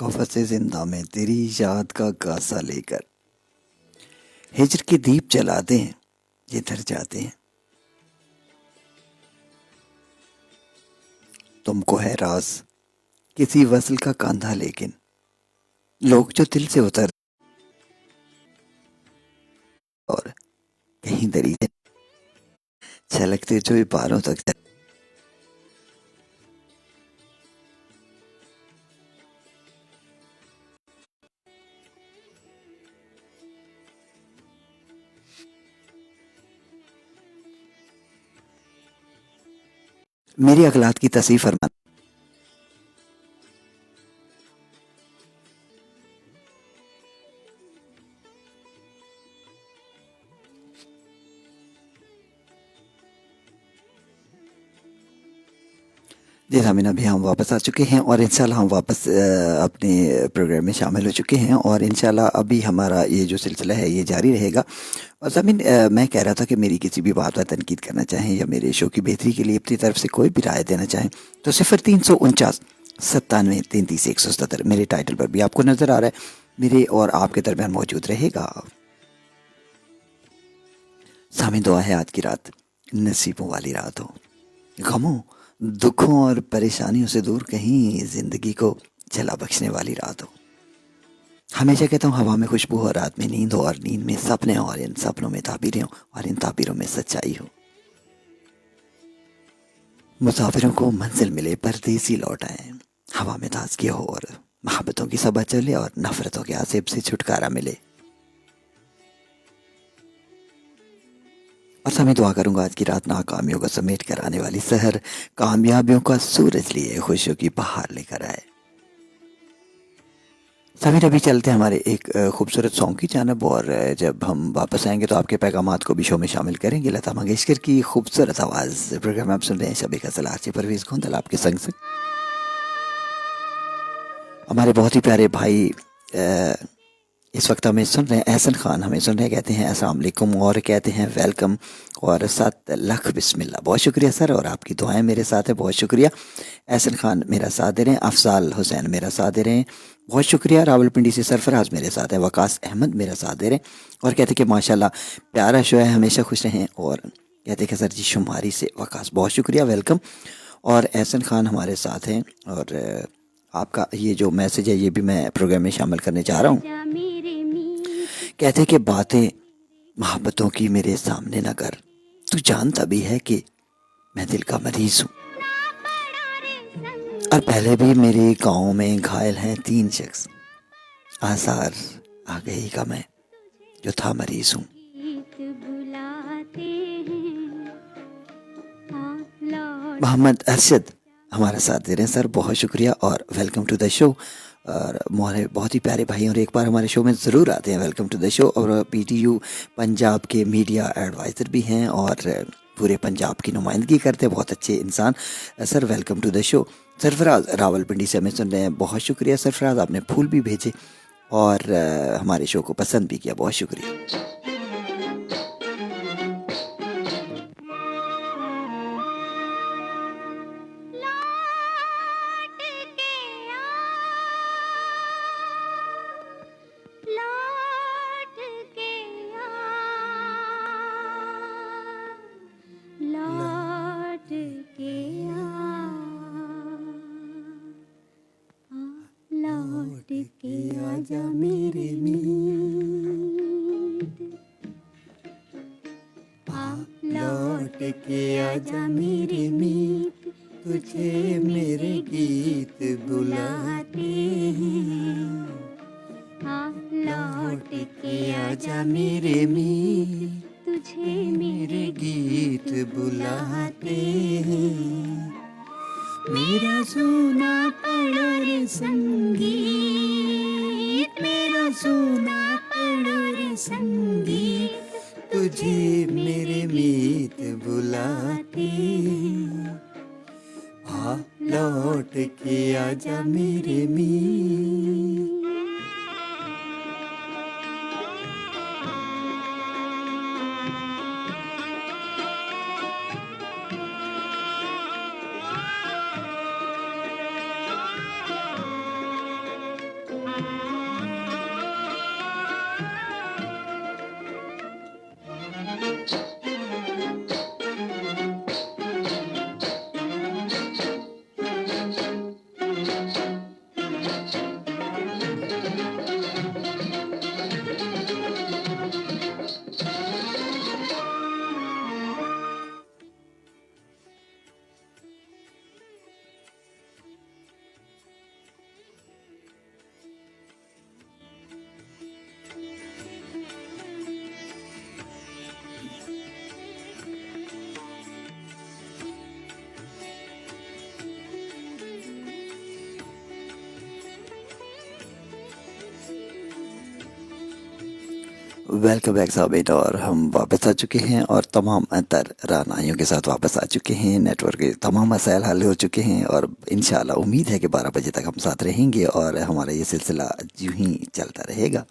कफ़स जिंदा में तेरी याद का कासा लेकर हिज्र के दीप जलाते हैं, जिधर जाते हैं। तुमको है राज किसी वसल का कांधा, लेकिन लोग जो दिल से उतर और कहीं दरी से छलकते जो इबारों तक मेरी अखलाक की तसीह फरमा। जी सामीन, अभी हम वापस आ चुके हैं और इंशाल्लाह हम वापस अपने प्रोग्राम में शामिल हो चुके हैं और इंशाल्लाह अभी हमारा ये जो सिलसिला है ये जारी रहेगा। और सामीन, मैं कह रहा था कि मेरी किसी भी बात पर तनकीद करना चाहें या मेरे शो की बेहतरी के लिए अपनी तरफ से कोई भी राय देना चाहें तो 0349 97 33 177 मेरे टाइटल पर भी आपको नज़र आ रहा है, मेरे और आपके दरमियान मौजूद रहेगा। सामीन, दुआ है आज की रात नसीबों वाली रात हो, गमों दुखों और परेशानियों से दूर कहीं जिंदगी को जला बख्शने वाली रात हो। हमेशा कहता हूँ हवा में खुशबू हो, रात में नींद हो और नींद में सपने हो और इन सपनों में ताबीरें हो और इन ताबीरों में सच्चाई हो। मुसाफिरों को मंजिल मिले, परदेसी लौट आए, हवा में ताजगी हो और मोहब्बतों की सबा चले और नफरतों के आसेब से छुटकारा मिले। और समय दुआ करूंगा आज की रात नाकामियों को समेट कर आने वाली सहर कामयाबियों का सूरज लिए खुशियों की बहार लेकर आए। समीर, अभी चलते हैं हमारे एक खूबसूरत सॉन्ग की जानब और जब हम वापस आएंगे तो आपके पैगामात को भी शो में शामिल करेंगे। लता मंगेशकर की खूबसूरत आवाज़ प्रोग्राम आप सुन रहे हैं शबी गज़ल आरजे परवेज़ गोंदल आपके संग से। हमारे बहुत ही प्यारे भाई अ, इस वक्त हमें सुन रहे हैं, एहसन खान हमें सुन रहे हैं, कहते हैं अस्सलाम वालेकुम और कहते हैं वेलकम और 7 लाख बिस्मिल्लाह। बहुत शुक्रिया सर, और आपकी दुआएं मेरे साथ है, बहुत शुक्रिया। एहसन खान मेरा साथ दे रहे हैं, अफजाल हुसैन मेरा साथ दे रहे हैं, बहुत शुक्रिया। रावलपिंडी से सरफराज मेरे साथ है, वकास अहमद मेरा साथ दे रहे हैं और कहते हैं कि माशाल्लाह प्यारा शो है, हमेशा खुश रहें। और कहते हैं कि सर जी शुमारी से वकास, बहुत शुक्रिया, वेलकम। और एहसन खान हमारे साथ हैं और आपका ये जो मैसेज है ये भी मैं प्रोग्राम में शामिल करने जा रहा हूँ। कहते कि बातें मोहब्बतों की मेरे सामने न कर, तू जानता भी है कि मैं दिल का मरीज हूँ। और पहले भी मेरे गाँव में घायल हैं 3 शख्स, आसार आ गई का मैं जो था मरीज हूँ। मोहम्मद अरशद हमारा साथ दे रहे हैं, सर बहुत शुक्रिया और वेलकम टू द शो। और हमारे बहुत ही प्यारे भाई और एक बार हमारे शो में ज़रूर आते हैं, वेलकम टू द शो। और पीटीयू पंजाब के मीडिया एडवाइज़र भी हैं और पूरे पंजाब की नुमाइंदगी करते हैं, बहुत अच्छे इंसान। Sir welcome to the show. Sarfaraz Rawalpindi से हमें सुन रहे हैं, बहुत शुक्रिया सरफराज, आपने फूल भी भेजे और हमारे शो को पसंद भी किया, बहुत शुक्रिया। आजा मेरे मीत, लौट के आजा मेरे मीत, तुझे मेरे गीत बुलाते हैं। लौट के आजा मेरे मीत, तुझे मेरे गीत बुलाते हैं। मेरा सोना पड़ा रे संगीत, मेरा सोना पड़ा रे संगीत, तुझे मेरे मीत बुलाते हैं। आ लौट के आजा मेरे मीत। वेलकम बैक साबित। और हम वापस आ चुके हैं और तमाम तर रानाइयों के साथ वापस आ चुके हैं। नेटवर्क के तमाम मसाइल हल हो चुके हैं और इंशाल्लाह उम्मीद है कि 12 बजे तक हम साथ रहेंगे और हमारा ये सिलसिला यूं ही चलता रहेगा।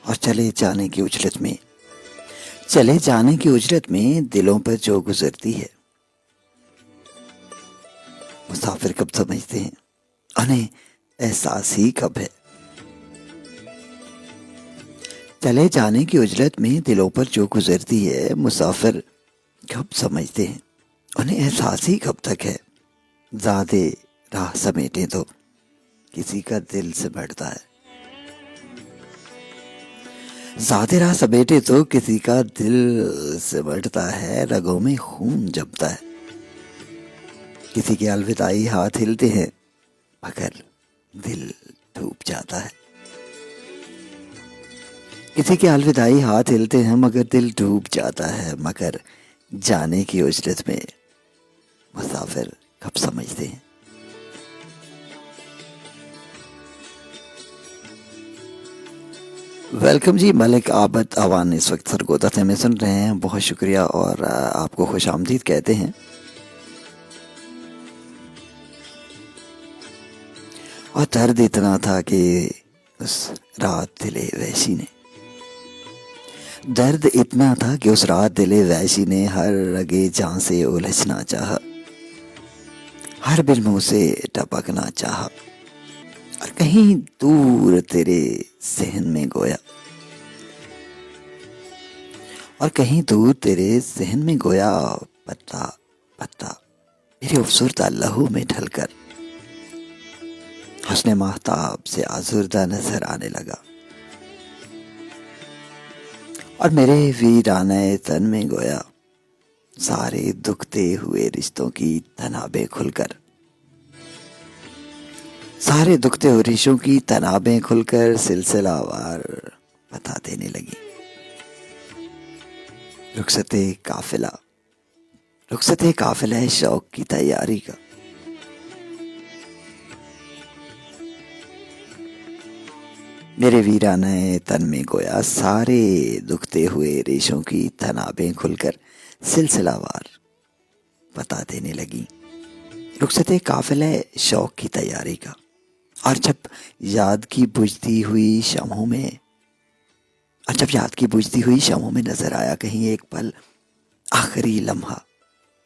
और चले जाने की उजरत में दिलों पर जो गुजरती है, मुसाफिर कब समझते हैं उन्हें एहसास ही कब है। चले जाने की उजरत में दिलों पर जो गुजरती है, मुसाफिर कब समझते हैं उन्हें एहसास ही कब तक है। ज़्यादे राह समेटे तो किसी का दिल सिमटता है, ज़्यादे राह समेटे तो किसी का दिल सिमटता है। रगों में खून जमता है, किसी के अलविदाई हाथ हिलते हैं मगर दिल डूब जाता है। किसी के अलविदाई हाथ हिलते हैं मगर दिल डूब जाता है। मगर जाने की उजरत में मुसाफिर कब समझते हैं। वेलकम जी, मलिक आबद अवान इस वक्त सरगोदा से हमें सुन रहे हैं, बहुत शुक्रिया और आपको खुश आमदीद कहते हैं। और दर्द इतना था कि उस रात दिले वैशी ने, दर्द इतना था कि उस रात दिले वैशी ने हर रगे जान से उलझना चाहा, हर बिल मुंह से टपकना चाहा। और कहीं दूर तेरे सहन में गोया, और कहीं दूर तेरे सहन में गोया पत्ता पत्ता मेरे उपसुरदा लहू में ढलकर हुस्ने महताब से आजुर्दा नजर आने लगा। और मेरे वीराने तन में गोया सारे दुखते हुए रिश्तों की तनाबें खुलकर, सारे दुखते हुए रिश्तों की तनाबें खुलकर सिलसिलावार बता देने लगी। रुखसते काफिला, रुखसते काफिला है शौक की तैयारी का। मेरे वीराने तन में गोया सारे दुखते हुए रेशों की तनाबें खुलकर सिलसिलावार बता देने लगी। रुखसते काफिला शौक की तैयारी का। और जब याद की बुझती हुई शमों में, और जब याद की बुझती हुई शमों में नजर आया कहीं एक पल आखिरी लम्हा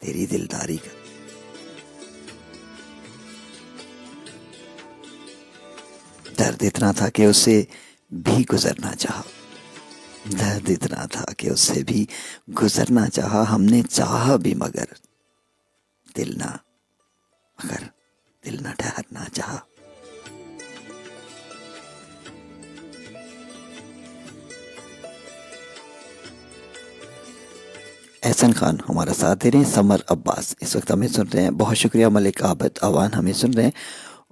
तेरी दिलदारी का। दर्द इतना था कि उससे भी गुजरना चाहा, दर्द इतना था कि उससे भी गुजरना चाहा। हमने चाहा भी मगर दिल ना, मगर दिल ना ठहरना चाहा। एहसन खान हमारा साथ दे रहे हैं। समर अब्बास इस वक्त हमें सुन रहे हैं, बहुत शुक्रिया। मलिक आबद अवान हमें सुन रहे हैं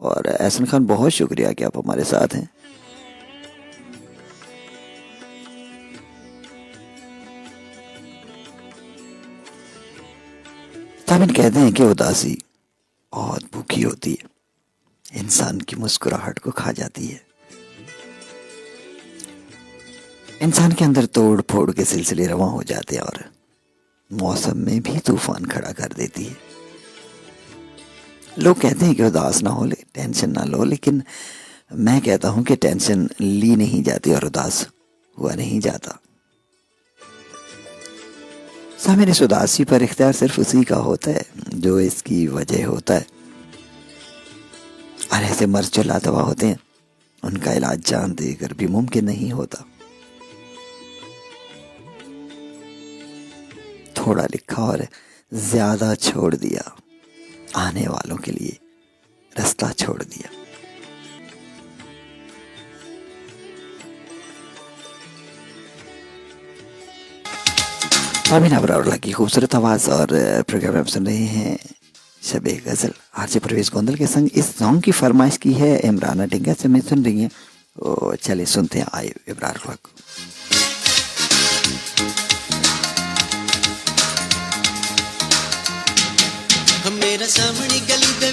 और एहसन खान बहुत शुक्रिया कि आप हमारे साथ हैं। तामिन कहते हैं कि उदासी बहुत भूखी होती है, इंसान की मुस्कुराहट को खा जाती है, इंसान के अंदर तोड़ फोड़ के सिलसिले रवां हो जाते हैं और मौसम में भी तूफान खड़ा कर देती है। लोग कहते हैं कि उदास ना हो, टेंशन ना लो, लेकिन मैं कहता हूं कि टेंशन ली नहीं जाती और उदास हुआ नहीं जाता। सामने इस उदासी पर इख्तियार सिर्फ उसी का होता है जो इसकी वजह होता है। और ऐसे मर्ज जो लादवा होते हैं उनका इलाज जान देकर भी मुमकिन नहीं होता। थोड़ा लिखा और ज्यादा छोड़ दिया, आने वालों के लिए रास्ता छोड़ दिया। आमीन अबरार की खूबसूरत आवाज और प्रोग्राम आप सुन रहे हैं शबे गजल आरजे परवेज गोंदल के संग। इस सॉन्ग की फरमाइश की है इमराना टिंगा से, मैं सुन रही हैं। तो चलिए सुनते हैं, आए इब्रार वक्त। मेरा सामने गली दे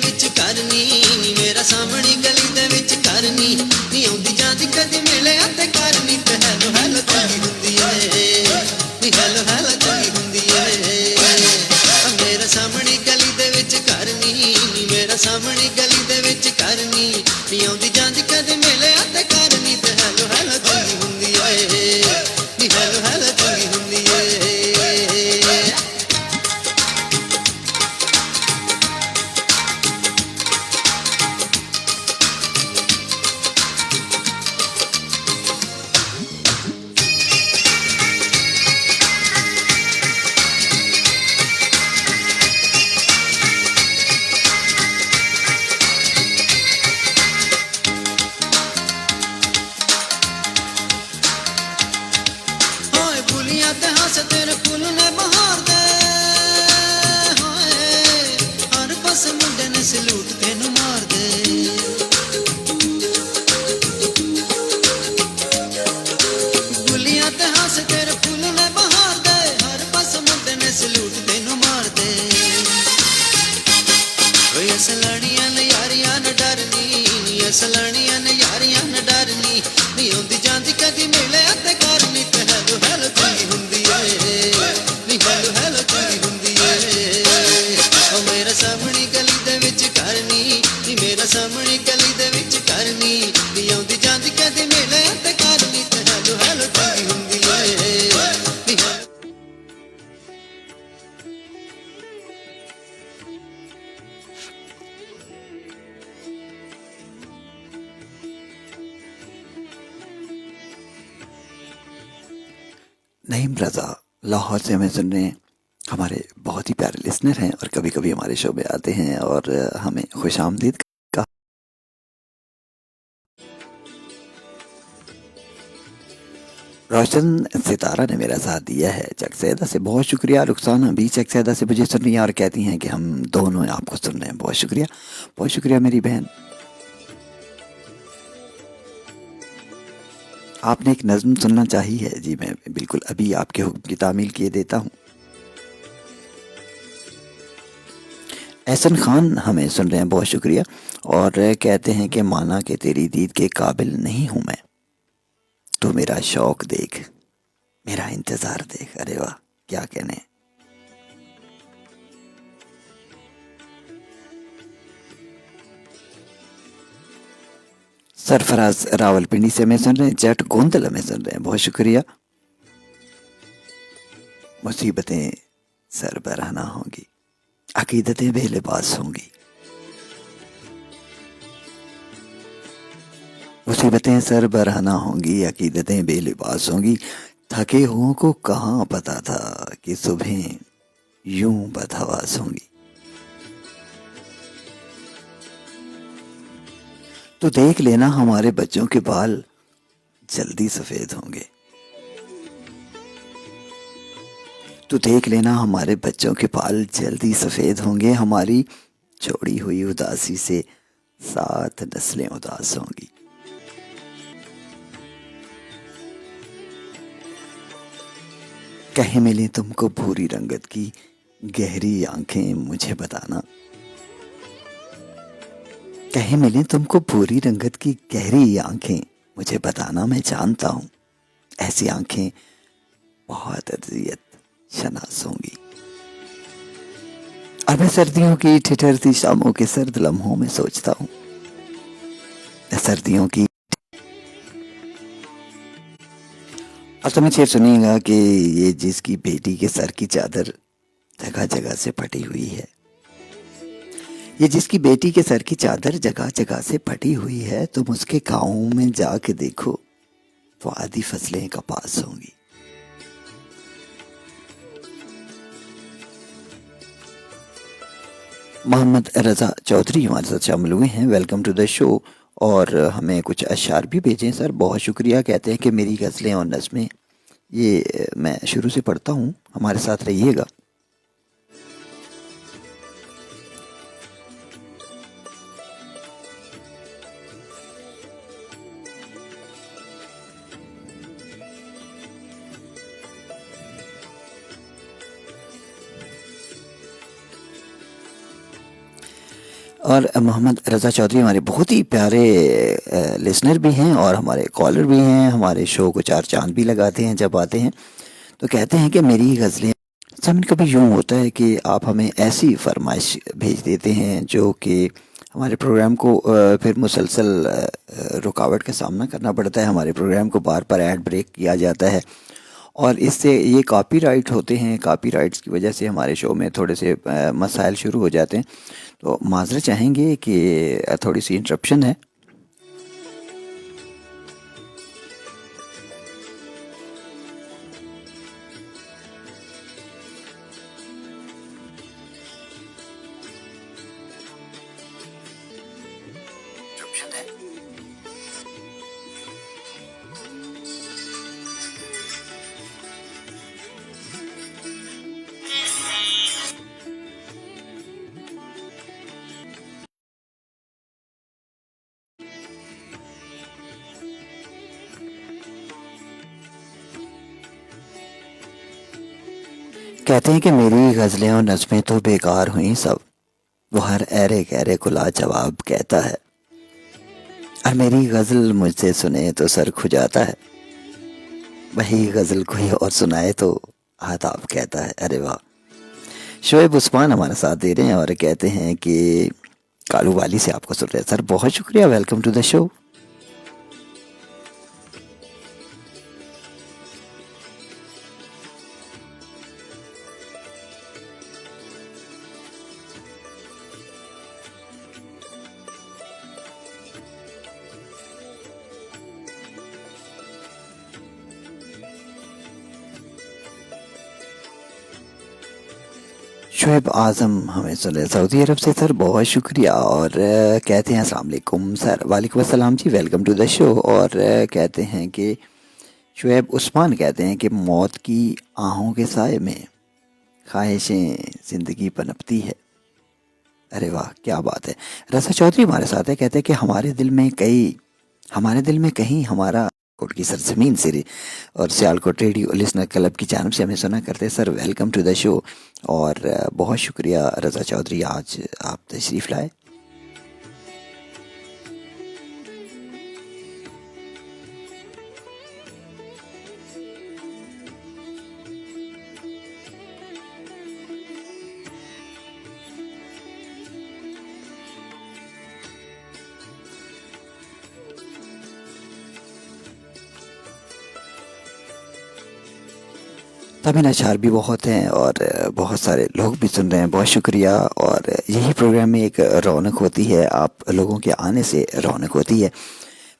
गुलियां ते हंस तेरे फुल ने बहार दे हाय हर पास मुंडे ने सलूट तेनू मार दे गुलियां ते हंस तेरे फुल ने बहार दे हर पास मुंडे ने सलूट तेनू मार दे ओए सलानियां ने यारियां न डरनी सलानियां ने यारियां न डरनी नी आउंदी जांदी कदी मिले ते करनी ते हेलो हेलो चंगी हुंदी ए नी हेलो हेलो चंगी हुंदी ए ओ मेरे सामने गली दे विच करनी नी मेरे सामने गली दे विच करनी नी आउंदी जांदी कदी मिले ते करनी ते हेलो हेलो चंगी हुंदी ए नी नईम रज़ा लाहौर से हमें सुन रहे हैं। हमारे बहुत ही प्यारे लिसनर हैं और कभी कभी हमारे शो में आते हैं और हमें खुश आमदीद का रोशन सितारा ने मेरा साथ दिया है चकसैदा से। बहुत शुक्रिया। रुखसाना भी चकसैदा से मुझे सुन रही हैं और कहती हैं कि हम दोनों आपको सुन रहे हैं। बहुत शुक्रिया मेरी बहन। आपने एक नज़्म सुनना चाहिए है जी, मैं बिल्कुल अभी आपके हुक्म की तामील किए देता हूँ। एहसन खान हमें सुन रहे हैं, बहुत शुक्रिया। और कहते हैं कि माना कि तेरी दीद के काबिल नहीं हूँ मैं, तू मेरा शौक देख, मेरा इंतज़ार देख। अरे वाह, क्या कहने। सरफराज रावलपिंडी से हमें सुन रहे हैं। जट गोंदल हमें सुन रहे हैं, बहुत शुक्रिया। मुसीबतें सर बरहना होंगी, अकीदतें बेलिबास होंगी। मुसीबतें सर बरहना होंगी, अकीदतें बेलिबास होंगी। थके हुओं को कहाँ पता था कि सुबह यूं बदहवास होंगी। तो देख लेना हमारे बच्चों के बाल जल्दी सफेद होंगे। तो देख लेना हमारे बच्चों के बाल जल्दी सफेद होंगे। हमारी छोड़ी हुई उदासी से 7 नस्लें उदास होंगी। कहीं मिले तुमको भूरी रंगत की गहरी आंखें, मुझे बताना। कहीं मिले तुमको भूरी रंगत की गहरी आंखें, मुझे बताना। मैं जानता हूं ऐसी आंखें बहुत अजियत शनास होंगी। और मैं सर्दियों की ठिठुरती शामों के सर्द लम्हों में सोचता हूं, सर्दियों की। और तुम्हें शेर सुनिएगा कि ये जिसकी बेटी के सर की चादर जगह जगह से फटी हुई है, ये जिसकी बेटी के सर की चादर जगह जगह से फटी हुई है, तुम उसके गाँव में जाके देखो तो आधी फसलें कपास होंगी। मोहम्मद रज़ा चौधरी हमारे साथ शामिल हुए हैं। Welcome to the show. और हमें कुछ अशार भी भेजें सर, बहुत शुक्रिया। कहते हैं कि मेरी गज़लें और नज़में ये मैं शुरू से पढ़ता हूँ, हमारे साथ रहिएगा। और मोहम्मद रज़ा चौधरी हमारे बहुत ही प्यारे लिसनर भी हैं और हमारे कॉलर भी हैं। हमारे शो को 4 चांद भी लगाते हैं जब आते हैं। तो कहते हैं कि मेरी गज़लें समन कभी यूँ होता है कि आप हमें ऐसी फरमाइश भेज देते हैं जो कि हमारे प्रोग्राम को फिर मुसलसल रुकावट का सामना करना पड़ता है। हमारे प्रोग्राम को बार बार ऐड ब्रेक किया जाता है और इससे ये कॉपीराइट होते हैं। कॉपीराइट्स की वजह से हमारे शो में थोड़े से मसाइल शुरू हो जाते हैं। तो माजरत चाहेंगे कि थोड़ी सी इंटरप्शन है। कहते हैं कि मेरी गज़लें और नज़में तो बेकार हुई सब, वो हर ऐरे गहरे को लाजवाब कहता है, और मेरी गज़ल मुझसे सुने तो सर खुजाता है, वही गज़ल कोई और सुनाए तो आदाब कहता है। अरे वाह। शोएब उस्मान हमारा साथ दे रहे हैं और कहते हैं कि कालू वाली से आपको सुन रहे हैं। सर बहुत शुक्रिया, welcome to the show. Shoaib Azam हमें सुन रहे सऊदी अरब से। सर बहुत शुक्रिया और कहते हैं अस्सलाम वालेकुम सर। वालेकुम अस्सलाम जी, वेलकम टू द शो। और कहते हैं कि शुएब उस्मान कहते हैं कि मौत की आहों के साए में ख्वाहिशें ज़िंदगी पनपती है। अरे वाह क्या बात है। रसा चौधरी हमारे साथ है, कहते हैं कि हमारे दिल में कहीं हमारा कोट की सरजमीन से और सियालकोट रेडियो लिसनर क्लब की जानब से हमें सुना करते हैं। Sir welcome to the show और बहुत शुक्रिया रज़ा चौधरी, आज आप तशरीफ़ लाए। तमिल अशार भी बहुत हैं और बहुत सारे लोग भी सुन रहे हैं, बहुत शुक्रिया। और यही प्रोग्राम में एक रौनक होती है, आप लोगों के आने से रौनक होती है।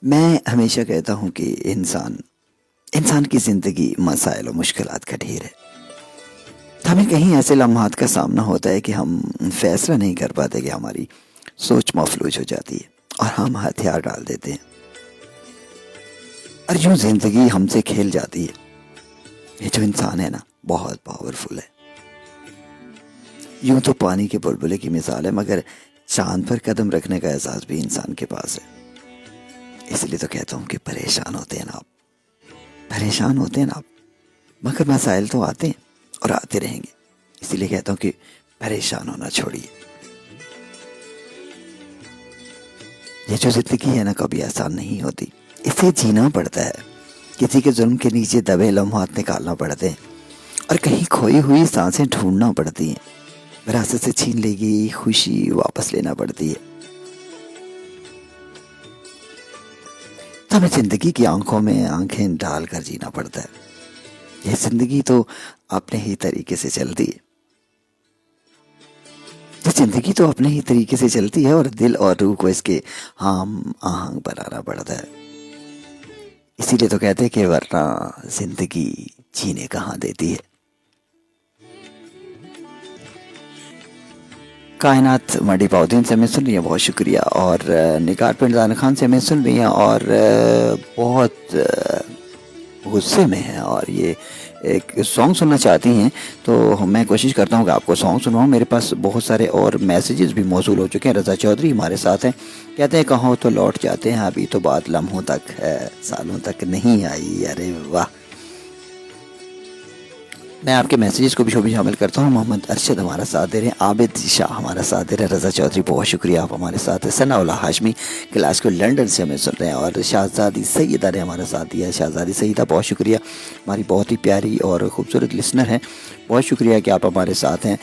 मैं हमेशा कहता हूँ कि इंसान की ज़िंदगी मसाइल और मुश्किलात का ढेर है। हमें कहीं ऐसे लम्हात का सामना होता है कि हम फैसला नहीं कर पाते, कि हमारी सोच मफलूज हो जाती है और हम हथियार डाल देते हैं और यूँ ज़िंदगी हमसे खेल जाती है। ये जो इंसान है ना, बहुत पावरफुल है। यूं तो पानी के बुलबुले की मिसाल है, मगर चांद पर कदम रखने का एहसास भी इंसान के पास है। इसलिए तो कहता हूँ कि परेशान होते हैं ना आप, मगर मसाइल तो आते हैं और आते रहेंगे। इसीलिए कहता हूँ कि परेशान होना छोड़िए। ये जो जिंदगी है ना, कभी आसान नहीं होती, इसे जीना पड़ता है। किसी के जुल्म के नीचे दबे लम्हात निकालना पड़ते हैं और कहीं खोई हुई सांसें ढूंढना पड़ती हैं। विरासत से छीन ली गई खुशी वापस लेना पड़ती है। तो हमें जिंदगी की आंखों में आंखें डाल कर जीना पड़ता है। यह जिंदगी तो अपने ही तरीके से चलती है। जिंदगी तो अपने ही तरीके से चलती है और दिल और रूह को इसके हम आहंग बनाना पड़ता है। इसीलिए तो कहते हैं कि वरना जिंदगी जीने कहाँ देती है। कायनात मडी पाउद्दीन से हमें सुन रही है, बहुत शुक्रिया। और निगार पिंडान खान से हमें सुन रही हैं और बहुत गुस्से में है और ये एक सॉन्ग सुनना चाहती हैं। तो मैं कोशिश करता हूँ कि आपको सॉन्ग सुनाऊँ। मेरे पास बहुत सारे और मैसेजेस भी मौसूल हो चुके हैं। रज़ा चौधरी हमारे साथ हैं, कहते हैं कहो तो लौट जाते हैं, अभी तो बात लम्हों तक है, सालों तक नहीं आई। अरे वाह। मैं आपके मैसेजेस को भी शामिल करता हूँ। मोहम्मद अरशद हमारा साथ दे रहे हैं, आबिद शाह हमारा साथ दे रहे हैं, रज़ा चौधरी बहुत शुक्रिया आप हमारे साथ हैं। सनाउल्ला हाशमी क्लास को लंदन से हमें सुन रहे हैं और शाहज़ादी सईदा ने हमारा साथ दिया है। शाहज़ादी सईदा बहुत शुक्रिया, हमारी बहुत ही प्यारी और ख़ूबसूरत लिसनर हैं, बहुत शुक्रिया कि आप हमारे साथ हैं।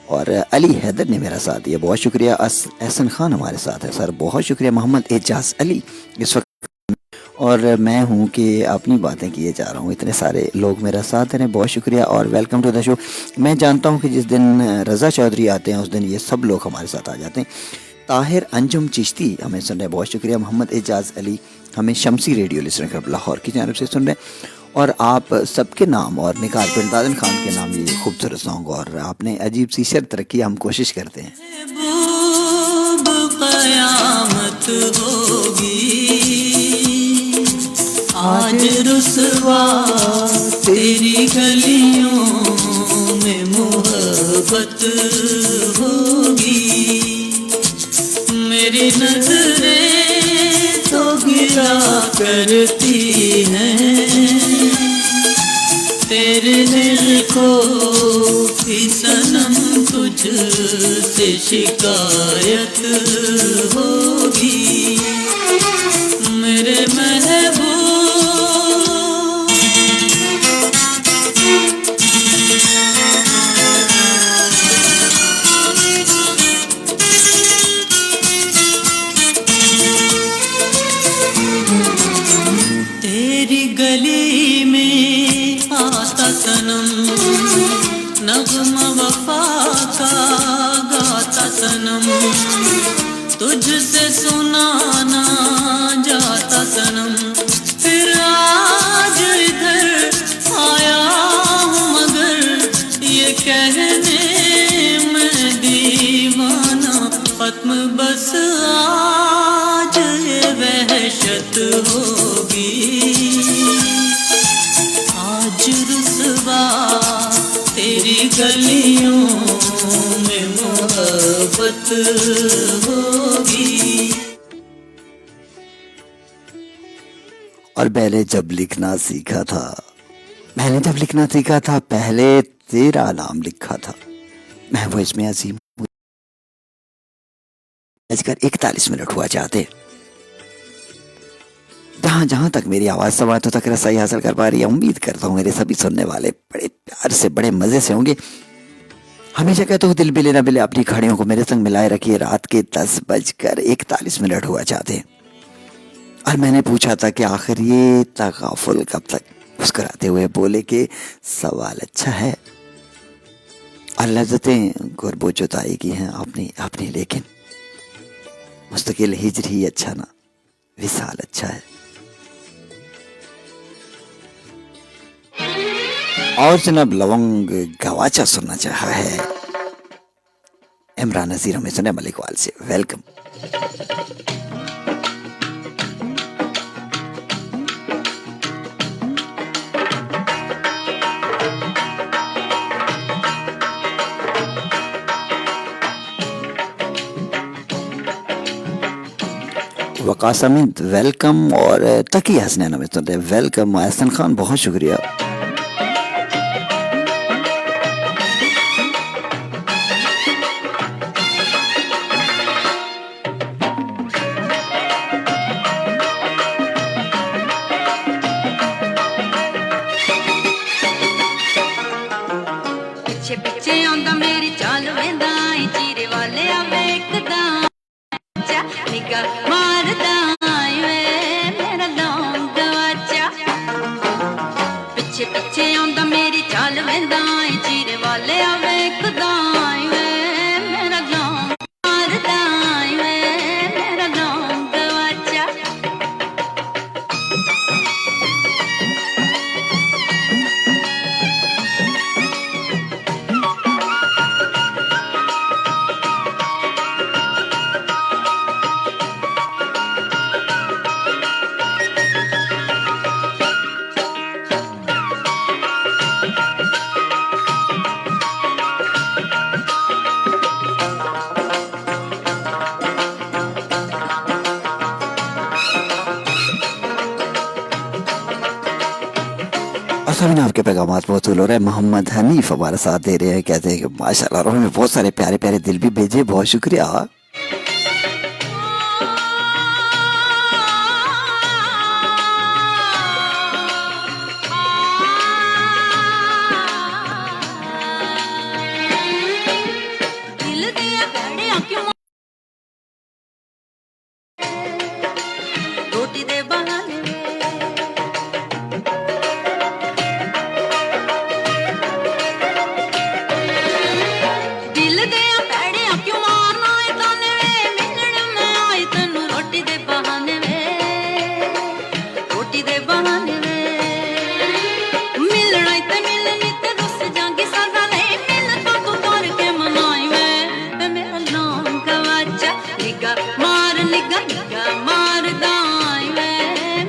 और अली हैदर ने मेरा साथ दिया, बहुत शुक्रिया। एहसन खान हमारे साथ है, सर बहुत शुक्रिया। मोहम्मद एजाज अली इस वक्त, और मैं हूँ कि अपनी बातें किए जा रहा हूँ, इतने सारे लोग मेरा साथ दे रहे हैं, बहुत शुक्रिया और वेलकम टू द शो। मैं जानता हूँ कि जिस दिन रज़ा चौधरी आते हैं उस दिन ये सब लोग हमारे साथ आ जाते हैं। ताहिर अंजुम चिश्ती हमें सुन रहे हैं, बहुत शुक्रिया। मोहम्मद एजाज अली हमें शमसी रेडियो लिसनर क्लब लाहौर की जानब से सुन रहे हैं। और आप सबके नाम और निगार पिंडान खान के नाम ये खूबसूरत सॉन्ग, और आपने अजीब सी शर्त रखी, हम कोशिश करते हैं। आज रुसवा तेरी गलियों में मोहब्बत होगी, मेरी नजरें तो गिरा करती हैं, तेरे दिल को ही सनम तुझसे शिकायत होगी मेरे महबूब। तेरी गली में आता सनम नग़्मा वफ़ा का गाता सनम तुझसे सुनाना जाता सनम। फिर आज इधर आया हूँ मगर ये कहने में दीवाना ख़त्म बस आज ये वहशत होगी आज रुसवा तेरी गलियों में मोहब्बत होगी। और मैंने जब लिखना सीखा था, मैंने जब लिखना सीखा था पहले तेरा नाम लिखा था। मैं वो इसमें अजीम 41 हुआ चाहते जहाँ जहाँ तक मेरी आवाज़ समातों तक रसाई हासिल कर पा रही है। उम्मीद करता हूँ मेरे सभी सुनने वाले बड़े प्यार से बड़े मज़े से होंगे। हमेशा कहते हो दिल बिले ना बिले अपनी खड़ियों को मेरे संग मिलाए रखिए। रात के 10:41 हुआ चाहते और मैंने पूछा था कि आखिर ये तगाफुल कब तक। मुस्कुराते हुए बोले कि सवाल अच्छा है और लज्जतें गुर्बो जुदाई की हैं अपनी अपनी, लेकिन मुस्तकिल हिजर ही अच्छा ना विसाल अच्छा है। और जनाब लवंग गवाचा सुनना चाहा है इमरान नज़ीर हमें सुने मलिकवाल से। वेलकम। वकास अमीन वेलकम और तकी हसनैन हमें सुन रहे वेलकम। एहसन खान बहुत शुक्रिया। पिछे पिछे आंदा मेरी चाल वेंदा चीरे वाले आवे एकदम निगा मारदा वे मेरा लौंग गवाचा। पिछे पिछे आंदा मेरी चाल वेंदा चीरे वाले आवे एकदम वे मेरा लौंग मारदा वे मेरा लौंग गवाचा। और सभी ने आपके पैगाम मौसूल हो रहे हैं। मोहम्मद हनीफ हमारा साथ दे रहे हैं, कहते हैं कि माशाल्लाह। और हमें बहुत सारे प्यारे प्यारे दिल भी भेजे, बहुत शुक्रिया। दिल दिया कड़ियां क्यों रोटी दे बहाने दिल दिया कड़ियां क्यों मारना है ताने मिलने में आई तन्नू रोटी दे बहाने रोटी दे बहाने मिलना ते मिलनी ते रुस जागी सजा नहीं मिलता तू तोर के मनाई वे मेरा नाम गवाचा। निगा मार निगा निगा मार दाई वे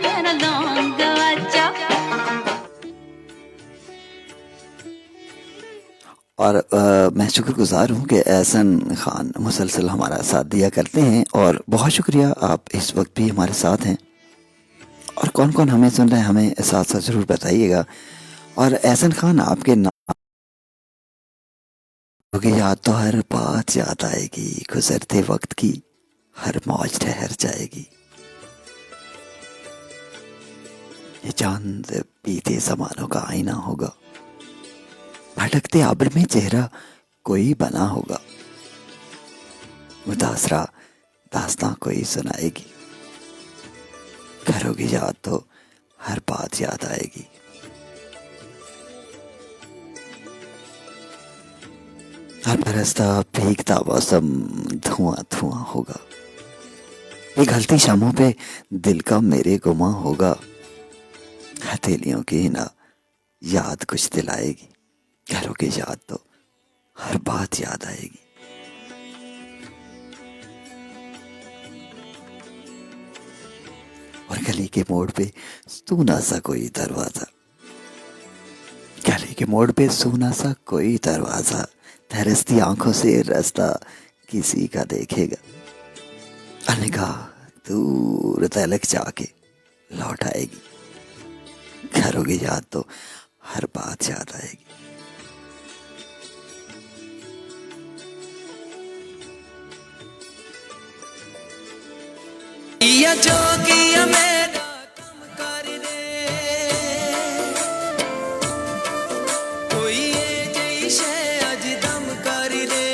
मेरा नाम गवाचा। और मैं शुक्रगुजार हूँ कि एहसन खान मुसलसल हमारा साथ दिया करते हैं और बहुत शुक्रिया। आप इस वक्त भी हमारे साथ हैं और कौन कौन हमें सुन रहे हैं हमें साथ साथ ज़रूर बताइएगा। और एहसन खान आपके करोगे याद तो हर बात याद आएगी, गुजरते वक्त की हर मौज ठहर जाएगी। ये चांद बीते जमानों का आईना होगा, भटकते आबर में चेहरा कोई बना होगा। मुतासरा दास्तां कोई सुनाएगी, करोगे याद तो हर बात याद आएगी। हर बरसता भीगता मौसम धुआं धुआं होगा। पिघलती शामों पे दिल का मेरे गुमा होगा। हथेलियों की ना याद कुछ दिलाएगी, करोगे याद तो हर बात याद आएगी। और गली के मोड़ पे सूना सा कोई दरवाजा, गली के मोड़ पे सूना सा कोई दरवाजा, तरसती आंखों से रास्ता किसी का देखेगा। निगाह दूर तलक जाके लौट आएगी, करोगे याद तो हर बात याद आएगी। या जोगिया मेरा कम कर दे, कोई ये जैसे अज दम कर दे।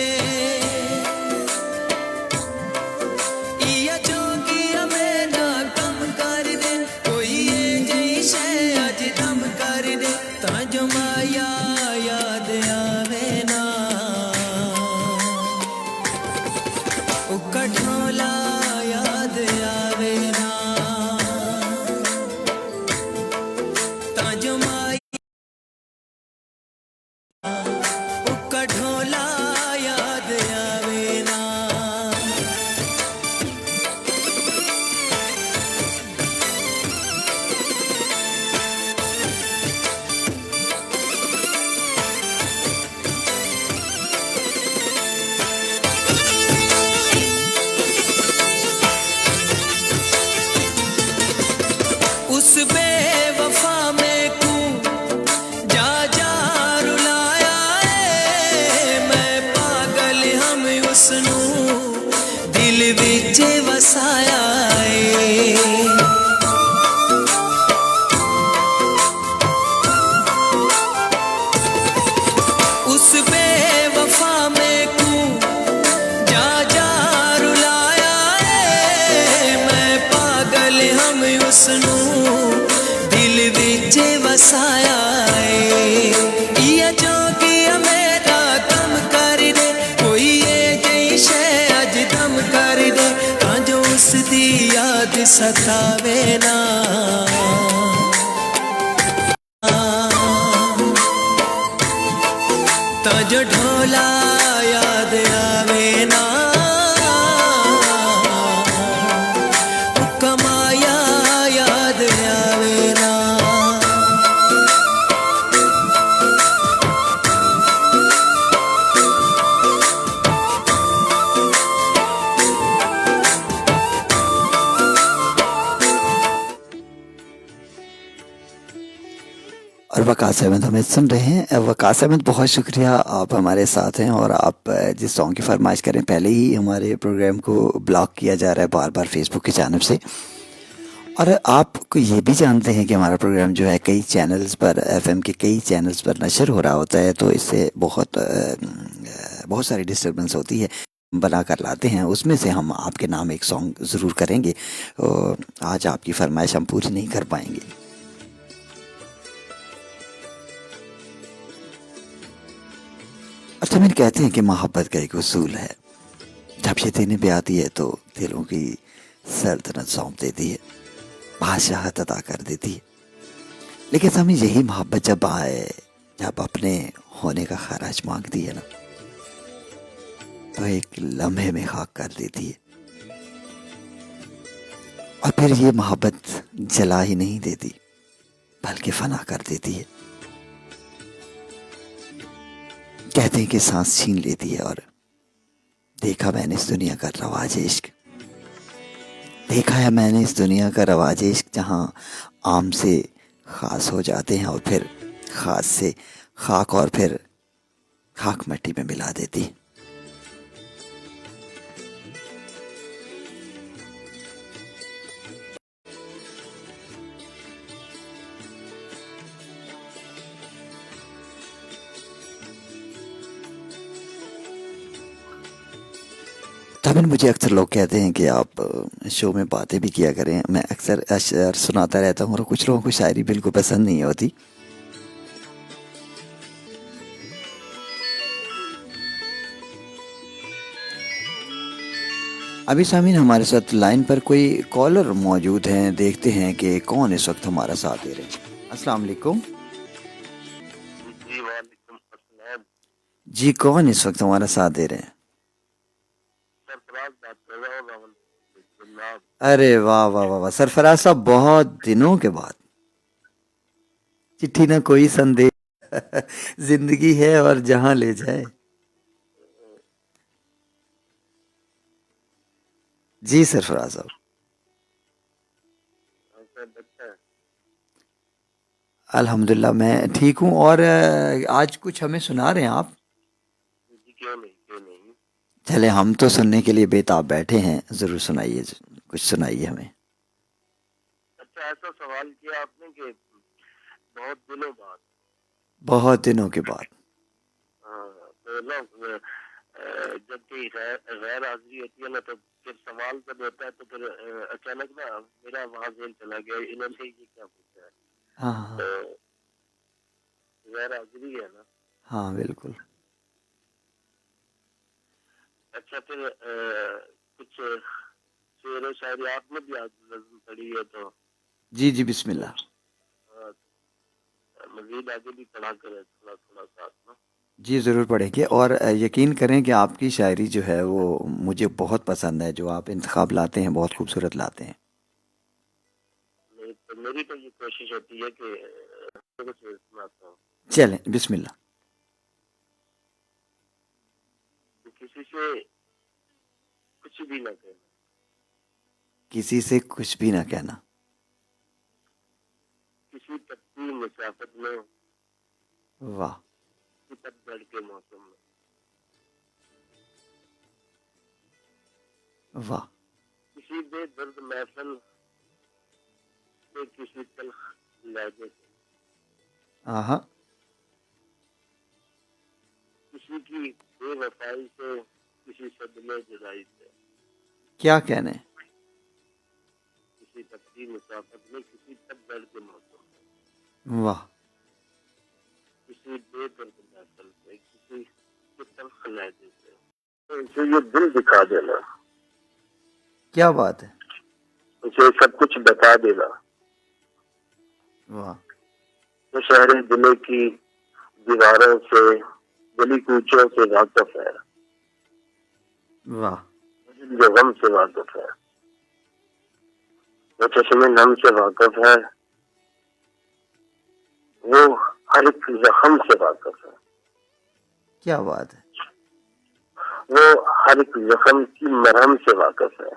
या जोगिया मेरा कम कर दे, कोई ये जैसे अज दम कर दे। ता जो माया याद आवे ना, ओ कठोला याद आवे ना। ता जो माया ओ कठोला याद आवे ना। उस बेवफा में कू जा जा रुलाया है, मैं पागल हम उसनू दिल विच वसाया है। उस बेवफा में कू जा जा रुलाया है, मैं पागल हम उसनू दिल विच वसाया है। या जोगिया मेरा कम कर दे, कोई ये जैसे अज दम कर दे। ता जो उसदी याद सतावे ना, ता जो ढोला याद आवे ना। कमाया याद आवे ना। और वकास अहमद हमें सुन रहे हैं। वकास अहमद, बहुत शुक्रिया, आप हमारे साथ हैं। और आप जिस सॉन्ग की फरमाइश करें, पहले ही हमारे प्रोग्राम को ब्लॉक किया जा रहा है बार बार फेसबुक की जानब से। और आपको ये भी जानते हैं कि हमारा प्रोग्राम जो है कई चैनल्स पर, एफएम के कई चैनल्स पर नशर हो रहा होता है, तो इससे बहुत सारी डिस्टर्बेंस होती है। बना कर लाते हैं, उसमें से हम आपके नाम एक सॉन्ग ज़रूर करेंगे। आज आपकी फरमाइश हम पूरी नहीं कर पाएंगे। और जमीन कहते हैं कि मोहब्बत का एक उसूल है, जब ये देने पे आती है तो दिलों की सल्तनत सौंप देती है, बादशाहत अदा कर देती है। लेकिन हमें यही मोहब्बत जब आए, जब अपने होने का खराज मांगती है ना, तो एक लम्हे में खाक कर देती है। और फिर ये मोहब्बत जला ही नहीं देती, बल्कि फना कर देती है। कहते हैं कि सांस छीन लेती है। और देखा मैंने इस दुनिया का रवाज इश्क, देखा है मैंने इस दुनिया का रवाज इश्क, जहाँ आम से खास हो जाते हैं और फिर खास से खाक और फिर खाक मट्टी में मिला देती। तमिन मुझे अक्सर लोग कहते हैं कि आप शो में बातें भी किया करें। मैं अक्सर अशअर सुनाता रहता हूँ और कुछ लोगों को शायरी बिल्कुल पसंद नहीं होती। अभी सामीन हमारे साथ लाइन पर कोई कॉलर मौजूद हैं, देखते हैं कि कौन इस वक्त हमारा साथ दे रहे हैं। अस्सलाम वालेकुम। जी वालेकुम अस्सलाम। जी कौन इस वक्त हमारा साथ दे रहे हैं? सरफराज बात कर रहा हूँ रावल। अरे वाह वाह वाह वाह, सरफराज साहब बहुत दिनों के बाद। चिट्ठी ना कोई संदेश जिंदगी है और जहां ले जाए। जी सरफराज साहब। बच्चा है। अल्हम्दुलिल्लाह मैं ठीक हूँ। और आज कुछ हमें सुना रहे हैं आप? जी क्यों नहीं। चले हम तो सुनने के लिए बेताब बैठे हैं, जरूर सुनाइए, कुछ सुनाइए हमें। अच्छा ऐसा सवाल किया आपने कि बहुत दिनों बाद। बहुत दिनों के बाद। हाँ, तो ना जब कोई गैर हाजिरी होती है ना तो फिर सवाल जब होता है तो फिर अचानक ना मेरा वहां जेल चला गया, इन्होंने ये क्या पूछा है। हाँ हाँ तो गैर हाजिरी है ना। हाँ बिल्कुल। अच्छा फिर कुछ शेर व शायरी आपने भी आज नज़्म पढ़ी है तो जी जी बिस्मिल्लाह। मजीद आगे भी पढ़ा करें थोड़ा थोड़ा साथ ना। जी ज़रूर पढ़ेंगे। और यकीन करें कि आपकी शायरी जो है वो मुझे बहुत पसंद है। जो आप इंतखाब लाते हैं बहुत खूबसूरत लाते हैं। नहीं तो मेरी तो ये कोशिश होती है कि कुछ सुनाता हूँ। चलें बिस्मिल्लाह। तो किसी से कुछ भी ना कहना, किसी से कुछ भी ना कहना, किसी तपती मुसाफत में, वाह किसी पतझड़ के मौसम में, वाह, किसी बेदर्द महफिल से, किसी तल्ख लहजे से, हाँ किसी की बेवफाई से, किसी सदमे जुदाई से, क्या कहने। किसी तपती मुसाफत में, किसी पतझड़ के मौसम में, वाह किसी बेदर्द महफिल से, किसी के तल्ख लहजे से, तो इसे ये दिल दिखा देना, क्या बात है। उसे सब कुछ बता देना। वाह तो शहर दिले की दीवारों से, गली कूचों से वाकिफ है, वाह जो गम से वाकिफ है, वो चश्मे नम से वाकिफ है, वो हर एक जख्म से वाकिफ है, क्या बात है। वो हर एक जख्म की मरहम से वाकिफ है।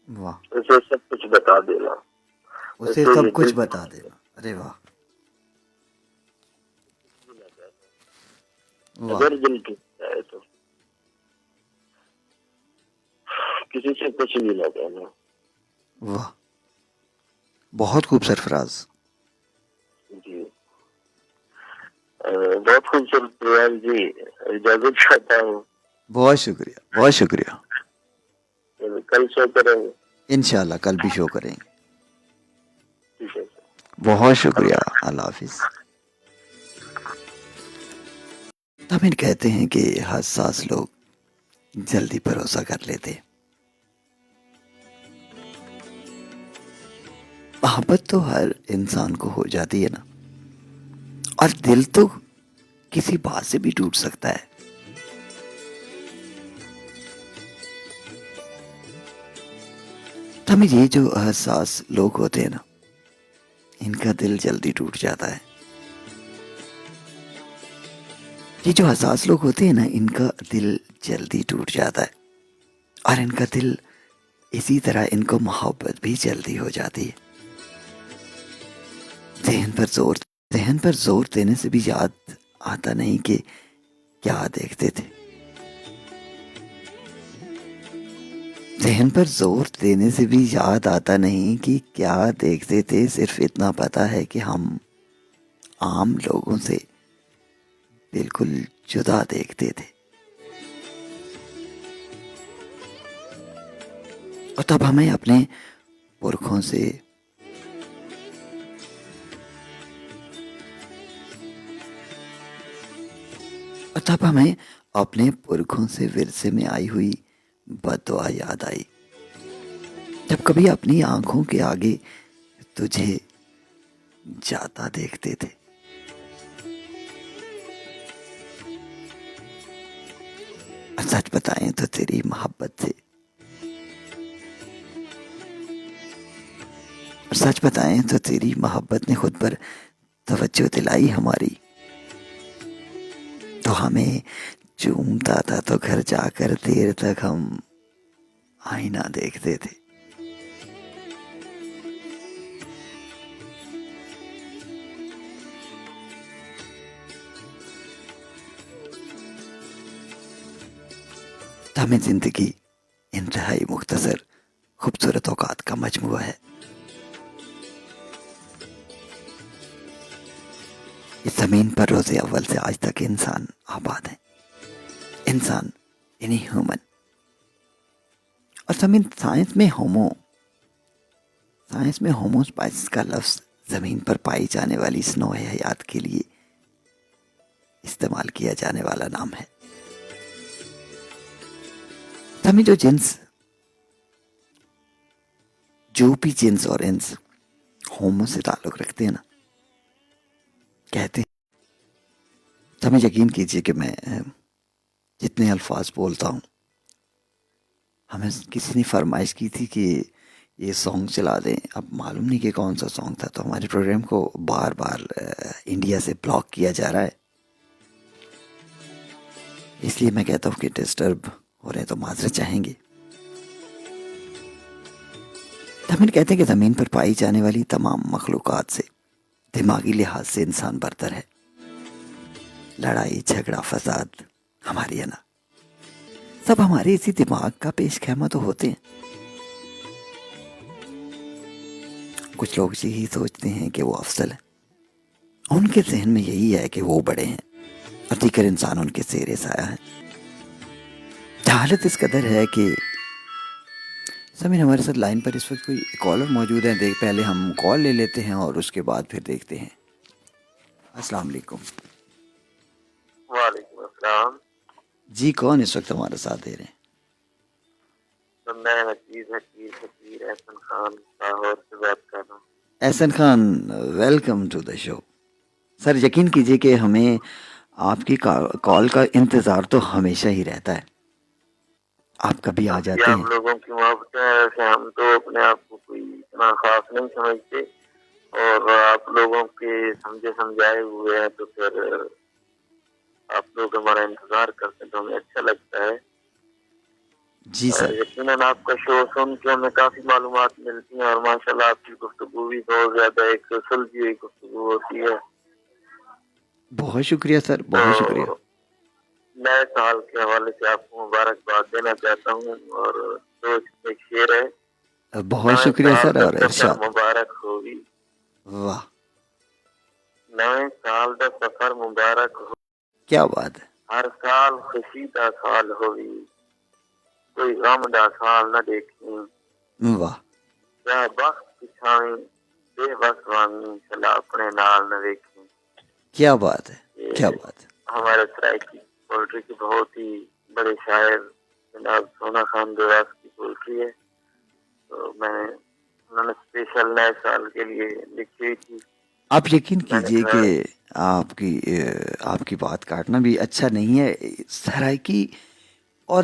वाह उसे सब कुछ बता देना, उसे सब कुछ बता देना। अरे वाह वाह अगर दिल टूटता है तो किसी से कुछ भी ना कहना। वाह बहुत खूब सरफराज। जी बहुत खूबसूरत प्रयास जी। इजाजत चाहता हूँ। बहुत शुक्रिया बहुत शुक्रिया। कल शो करेंगे इंशाल्लाह कल भी शो करेंगे। ठीक है सर। बहुत शुक्रिया। अल्लाह हाफिज। तमिन कहते हैं कि हसास लोग जल्दी भरोसा कर लेते। मोहब्बत तो हर इंसान को हो जाती है ना, और दिल तो किसी बात से भी टूट सकता है। तमिन ये जो हसास लोग होते हैं ना, इनका दिल जल्दी टूट जाता है। ये जो हसास लोग होते हैं ना, इनका दिल जल्दी टूट जाता है, और इनका दिल इसी तरह इनको मोहब्बत भी जल्दी हो जाती है। जहन पर जोर देने से भी याद आता नहीं कि क्या देखते थे। जहन पर जोर देने से भी याद आता नहीं कि क्या देखते थे। सिर्फ इतना पता है कि हम आम लोगों से बिल्कुल जुदा देखते थे। और तब हमें अपने पुरखों से विरसे में आई हुई बददुआ याद आई। जब कभी अपनी आंखों के आगे तुझे जाता देखते थे। और सच बताएं तो तेरी मोहब्बत से, और सच बताएं तो तेरी मोहब्बत ने खुद पर तवज्जो दिलाई हमारी। तो हमें चूमता था तो घर जाकर देर तक हम आईना देखते थे। तो हमें जिंदगी इंतहाई मुख्तसर खूबसूरत औकात का मजमुआ है। इस जमीन पर रोज़े अव्वल से आज तक इंसान आबाद है। इंसान यानी ह्यूमन। और जमीन साइंस में होमोस्पाइसिस का लफ्ज जमीन पर पाई जाने वाली इस नौए हयात के लिए इस्तेमाल किया जाने वाला नाम है। हमें जो भी जिन्स और इंस होमो से ताल्लुक रखते हैं ना, कहते हैं, हमें यकीन कीजिए कि मैं जितने अल्फाज बोलता हूँ, हमें किसी ने फरमाइश की थी कि ये सॉन्ग चला दें। अब मालूम नहीं कि कौन सा सॉन्ग था, तो हमारे प्रोग्राम को बार बार इंडिया से ब्लॉक किया जा रहा है। इसलिए मैं कहता हूँ कि डिस्टर्ब हो रहे हैं तो माजरत चाहेंगे। तमिल कहते हैं कि ज़मीन पर पाई जाने वाली तमाम मखलूक़ात से दिमागी लिहाज से इंसान बरतर है। लड़ाई झगड़ा फसाद हमारे यहाँ ना, सब हमारे इसी दिमाग का पेश खेमा तो होते हैं। कुछ लोग यही सोचते हैं कि वो अफसल है, उनके जहन में यही है कि वो बड़े हैं, और दीगर इंसान उनके सेरे साया है। हालत इस कदर है कि समीर, हमारे साथ लाइन पर इस वक्त कोई कॉलर मौजूद है। पहले हम कॉल ले लेते हैं और उसके बाद फिर देखते हैं। अस्सलाम वालेकुम। वालेकुम अस्सलाम। जी, कौन इस वक्त हमारे साथ दे रहे हैं? तो मैं हकीर एहसन खान लाहौर से बात कर रहा हूँ। Ehsan Khan, welcome to the show. Sir, यकीन कीजिए कि हमें आपकी कॉल का इंतज़ार तो हमेशा ही रहता है। आप कभी आ जाते हैं। आप लोगों की मोहब्बत है, वैसे हम तो अपने आप को कोई इतना खास नहीं समझते, और आप लोगों के समझे समझाए हुए हैं, तो फिर आप लोग हमारा इंतजार करते हैं तो हमें अच्छा लगता है। जी सर। यकीनन आपका शो सुन के हमें काफी मालूमात मिलती हैं, और माशाल्लाह आपकी गुफ्तगू भी बहुत ज्यादा एक सुलझी हुई गुफ्तगू होती है। बहुत शुक्रिया सर, बहुत शुक्रिया। नए साल के हवाले से आपको मुबारकबाद देना चाहता हूँ, और सोच एक शेर है, बहुत शुक्रिया सर। और इरशाद। मुबारक होगी। वाह, नए साल का सफर मुबारक हो, क्या बात है। हर साल खुशी का साल होगी, कोई गम दा साल न देखी। वाह, क्या बख्त पिछावी बेबस वामी, सला अपने नाल न देखी। क्या बात है, क्या बात है। हमारे सराइकी पोल्ट्री की बहुत ही बड़े शायर जनाब सोना खान देवास की पोल्ट्री है, तो उन्होंने स्पेशल नए साल के लिए लिखी हुई थी। आप यकीन कीजिए कि आपकी बात काटना भी अच्छा नहीं है।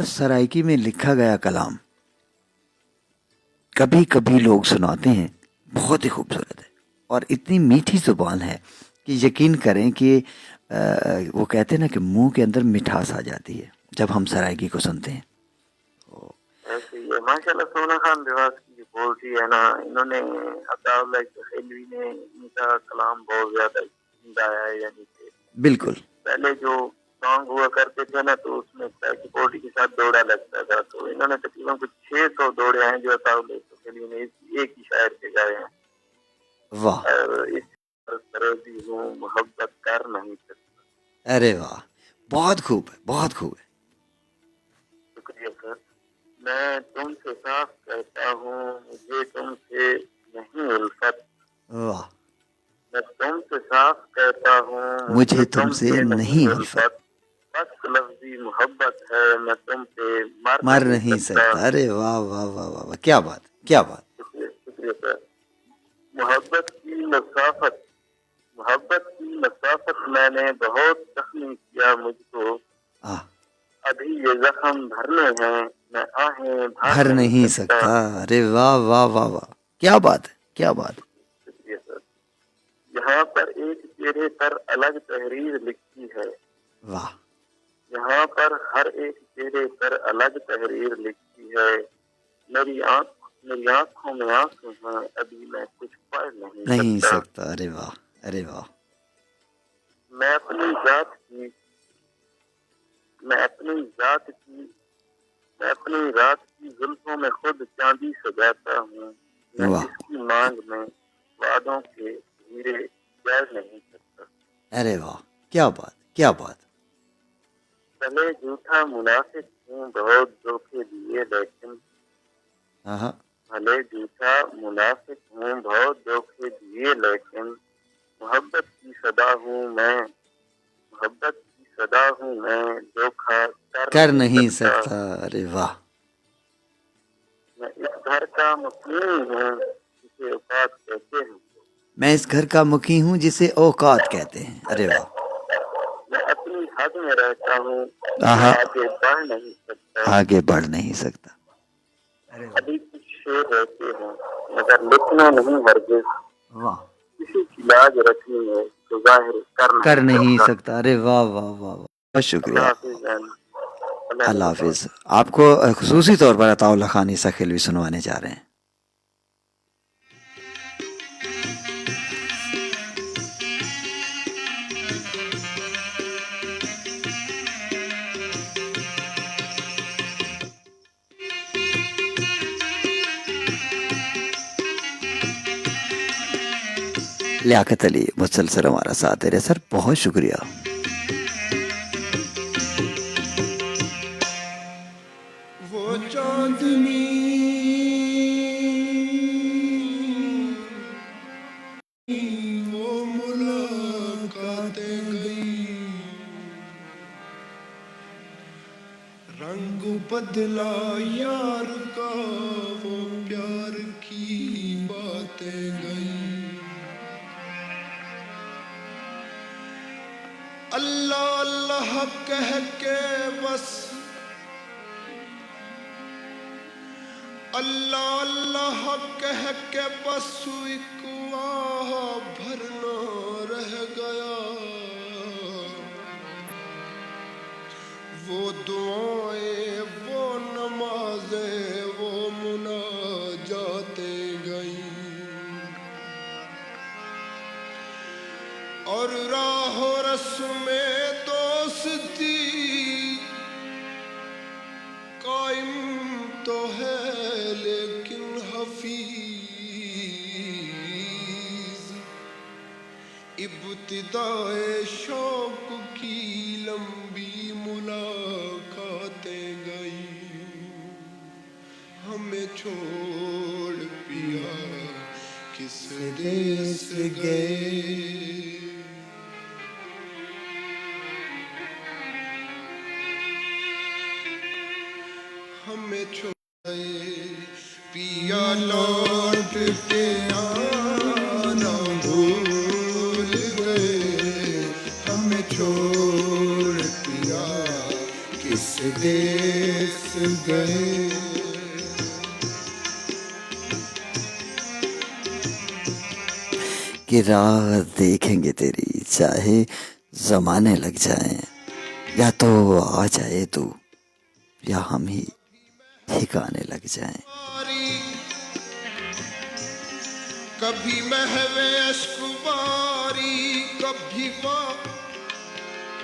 सराइकी में लिखा गया कलाम कभी कभी लोग सुनाते हैं, बहुत ही खूबसूरत है और इतनी मीठी जुबान है कि यकीन करें कि वो कहते हैं ना कि मुंह के अंदर मिठास आ जाती है जब हम सराइकी को सुनते हैं। ऐसे ही है माशाल्लाह। सोना खान देवास की जो पोल्ट्री है ना, इन्होंने अताउल्लाह खिलवी ने इनका कलाम बहुत ज्यादा गाया है, यानी कि बिल्कुल पहले जो सॉन्ग हुआ करते थे ना, तो उसमें बैकबोर्ड के साथ दौड़ा लगता था। तो इन्होंने तकरीबन कुछ 600 दौड़े हैं जो अताउल सलीम ने एक ही शायर के गाए हैं। वाह, और इस तरह भी हूँ मोहब्बत कर नहीं सकता। अरे वाह, बहुत खूब है, बहुत खूब है। शुक्रिया सर। मैं तुमसे साफ कहता हूँ, मुझे तुमसे नहीं उल्फत। वाह, मैं तुमसे साफ कहता हूँ, मुझे तुमसे नहीं उल्फत, बस लफ्जी मोहब्बत है, मैं तुम पे मर नहीं नहीं सकता। सकता। अरे वाह वाह वाह वाह वाह, क्या बात, क्या बात। शुक्रिया शुक्रिया सर। मोहब्बत की मसाफत, मोहब्बत की मसाफत मैंने बहुत जख्मी किया मुझको। आह, अभी ये जख्म भरने हैं, मैं आहें भर नहीं सकता। अरे वाह वाह वाह वाह, क्या बात है, क्या बात है। शुक्रिया सर। यहाँ पर एक चेहरे पर अलग तहरीर लिखी है, वाह, यहाँ पर हर एक चेहरे पर अलग तहरीर लिखी है। मेरी आंखों में आंसू हैं, अभी मैं कुछ पढ़ नहीं नहीं सकता। सकता। अरे वाह, अरे वाह, मैं अपनी जात की मैं अपनी जात की मैं अपनी रात की जुल्फों में खुद चांदी सजाता हूँ। मैं वाह, इसकी मांग में वादों के हीरे जड़ नहीं सकता। अरे वाह, क्या बात, क्या बात। भले झूठा मुनाफिक हूँ, बहुत धोखे दिए, लेकिन हाँ हाँ, भले झूठा मुनाफिक हूँ, बहुत धोखे दिए, लेकिन मोहब्बत की सदा हूँ मैं, मोहब्बत की सदा हूँ मैं, धोखा कर नहीं सकता। अरे वाह, मैं इस घर का मुकीम हूँ, जिसे औकात कहते हैं। मैं इस घर का मुखी हूँ जिसे औकात कहते हैं। अरे वाह, मैं अपनी हद में रहता हूँ, आहा, आगे बढ़ नहीं सकता। आगे बढ़ नहीं सकता। अरे वाह, अभी कुछ शेर रहते हैं, मगर लिखना नहीं हरगिज। वाह, किसी की लाज रखनी है तो जाहिर कर नहीं सकता। सकता। अरे वाह वाह वाह वाह, बहुत अल्लाह शुक्रिया। हाफिज जान। अल्लाह अल्लाह हाफिज। हाफिज। आपको खुसूसी तौर पर अताउल्ला खान ईसा खिलवी सुनवाने जा रहे हैं। लियाकत अली मुसलसल हमारा साथ दे रहे सर, बहुत शुक्रिया। वो चांदनी वो मुलाकातें गई, रंग बदला यार का, वो प्यार की बातें गई। अल्लाह अल्लाह कह के बस, अल्लाह अल्लाह कह के बस एक आह भरना रह गया। वो दुआएं वो नमाजें वो मुनाजातें गई, और राहो रस्में दोस्ती कायम तो है, लेकिन हफीज इब्तिदाए शौक की लंबी मुलाकातें गई। हमें छोड़ पिया किस देश गए, हमें छोड़े पिया लौट के आना भूल गए। हमें छोड़ पिया किस देश गए। कि राह देखेंगे तेरी चाहे जमाने लग जाएं, या तो आ जाए तू या हम ही ठिकाने लग जाएं। कभी महवे अश्क बारी, कभी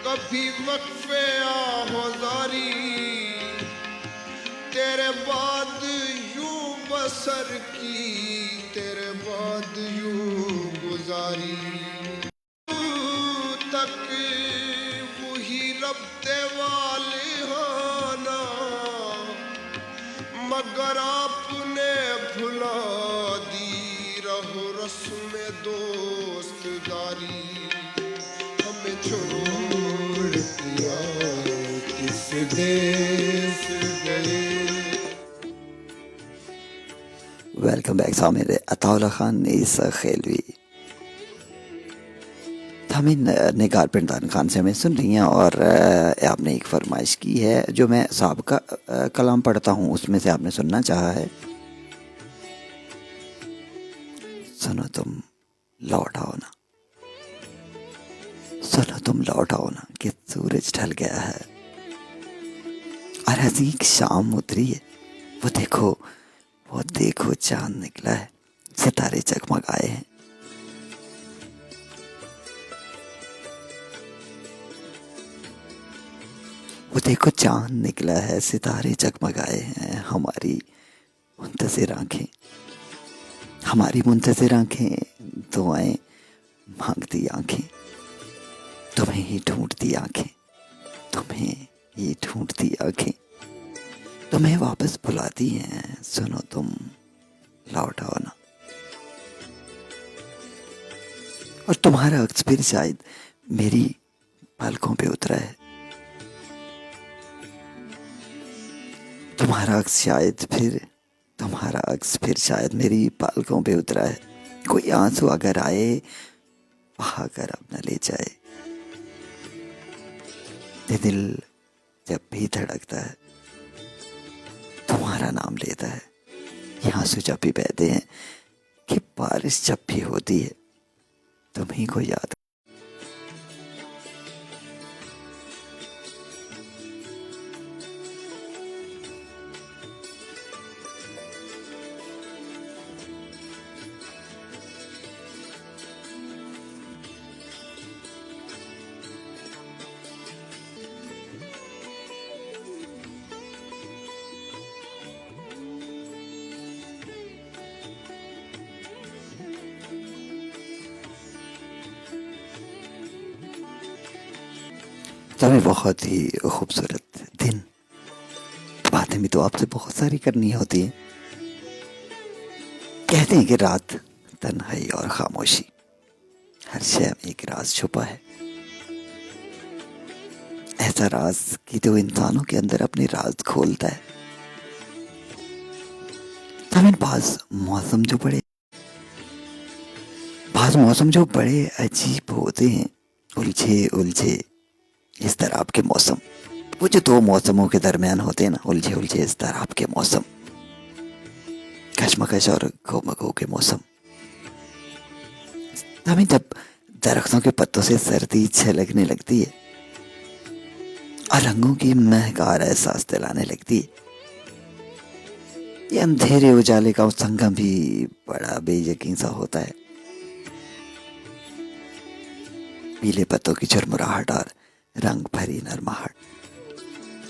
कभी वक्फे आहोजारी तेरे बाद यूं बसर की तेरे बाद यूं गुजारी तक वही रब्ते वाले होना मगर आपने भुला दी रहो रस्म दोस्तदारी हमें छोड़ दिया किस देश गए वेलकम बैक सामिर अताउल्ला खान इस खेलवी तमिन निगार पिंडान खान से हमें सुन रही हैं और आपने एक फरमाइश की है जो मैं साहब का कलाम पढ़ता हूँ उसमें से आपने सुनना चाहा है। सुनो तुम लौट आओ ना, सुनो तुम लौट आओ ना कि सूरज ढल गया है और हंसी एक शाम उतरी है। वो देखो चांद निकला है, सितारे जगमगाए हैं। वो देखो चांद निकला है, सितारे जगमगाए हैं। हमारी मुंतज़िर आंखें दुआएं मांगती आंखें, तुम्हें ही ढूंढती आंखें, तुम्हें ही ढूंढती आंखें, तुम्हें वापस बुलाती हैं। सुनो तुम लौट आओ ना। और तुम्हारा अक्स फिर शायद मेरी पलकों पे उतरा है, तुम्हारा अक्स फिर शायद मेरी पलकों पे उतरा है। कोई आंसू अगर आए बहाकर अब न ले जाए। ये दिल जब भी धड़कता है तुम्हारा नाम लेता है। ये आंसू जब भी बहते हैं कि बारिश जब भी होती है तुम्हीं को याद। हमें बहुत ही खूबसूरत दिन, बातें भी तो आपसे बहुत सारी करनी होती हैं। कहते हैं कि रात तन्हाई और खामोशी, हर शय में एक राज छुपा है। ऐसा राज कि जो इंसानों के अंदर अपने राज खोलता है। हमें बाज मौसम जो बड़े अजीब होते हैं, उलझे इस तरह के मौसम, वो जो दो मौसमों के दरमियान होते हैं ना, उलझे इस तरह के मौसम, कशमकश और घोमघो के मौसम। हमें जब दरख्तों के पत्तों से सर्दी छलकने लगती है और रंगों की महकार एहसास दिलाने लगती है। ये अंधेरे उजाले का संगम भी बड़ा बेयकीन सा होता है। पीले पत्तों की झुरमुराहट और रंग भरी नरमाहट।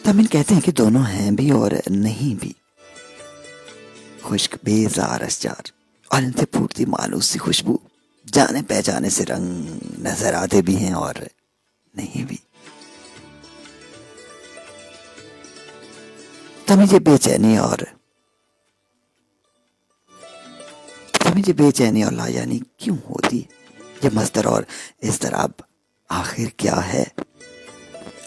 तमिन कहते हैं कि दोनों हैं भी और नहीं भी। खुश्क बेजार अशजार और इनसे फूटती मायूस सी खुशबू, जाने पहचाने से रंग नजर आते भी हैं और नहीं भी। तमिन ये बेचैनी और लायानी क्यों होती है? ये मस्तर और इज़्तिराब आखिर क्या है?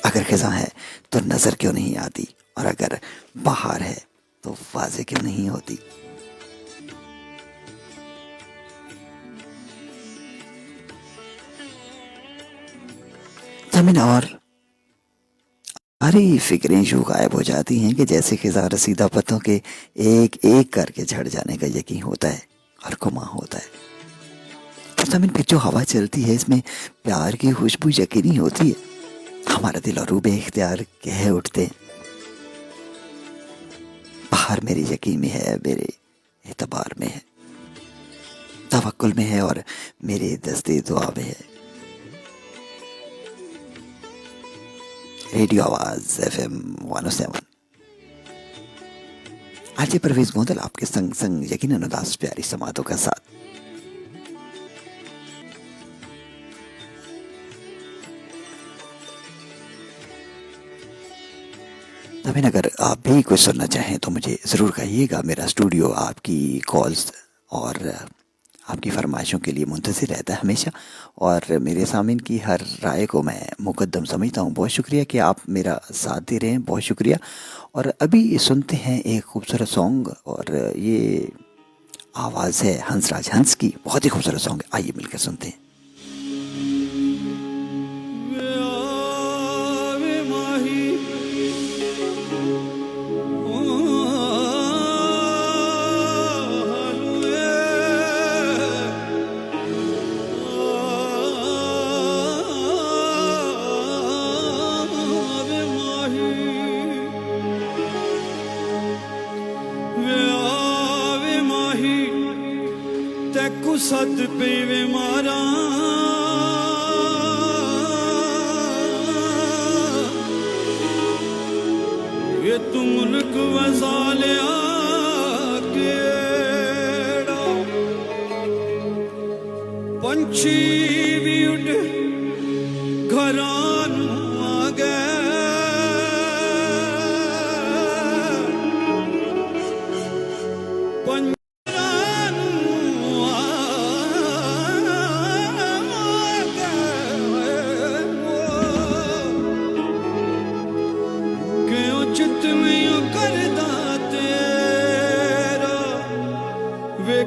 अगर खिज़ां है तो नजर क्यों नहीं आती, और अगर बाहर है तो वाज़े क्यों नहीं होती? जमीन और सारी फिक्रें यूं गायब हो जाती हैं कि जैसे खिज़ां रसीदा पत्तों के एक एक करके झड़ जाने का यकीन होता है और गुमा होता है। तो जमीन पे जो हवा चलती है, इसमें प्यार की खुशबू यकीनी होती है। हमारा दिल और रूह बेख्तियार कह उठते हैं, बाहर मेरे यकीन में है, मेरे एतबार में है, तवक्कुल में है और मेरे दस्ते दुआ में है। रेडियो आवाज़ FM 107। आज ये परवेज गोंदल आपके संग संग यकीनन उदास प्यारी समातों का साथ। तभी अगर आप भी कुछ सुनना चाहें तो मुझे ज़रूर कहिएगा। मेरा स्टूडियो आपकी कॉल्स और आपकी फरमाइशों के लिए मुंतज़िर रहता है हमेशा, और मेरे सामीन की हर राय को मैं मुकद्दम समझता हूँ। बहुत शुक्रिया कि आप मेरा साथ दे रहे हैं, बहुत शुक्रिया। और अभी सुनते हैं एक खूबसूरत सॉन्ग, और ये आवाज़ है हंसराज हंस की। बहुत ही खूबसूरत सॉन्ग है, आइए मिलकर सुनते हैं। सद पेवे मारा ये तू मुल्क वसा लिया केड़ा पंछी भी उड़ घरां नूं आ गए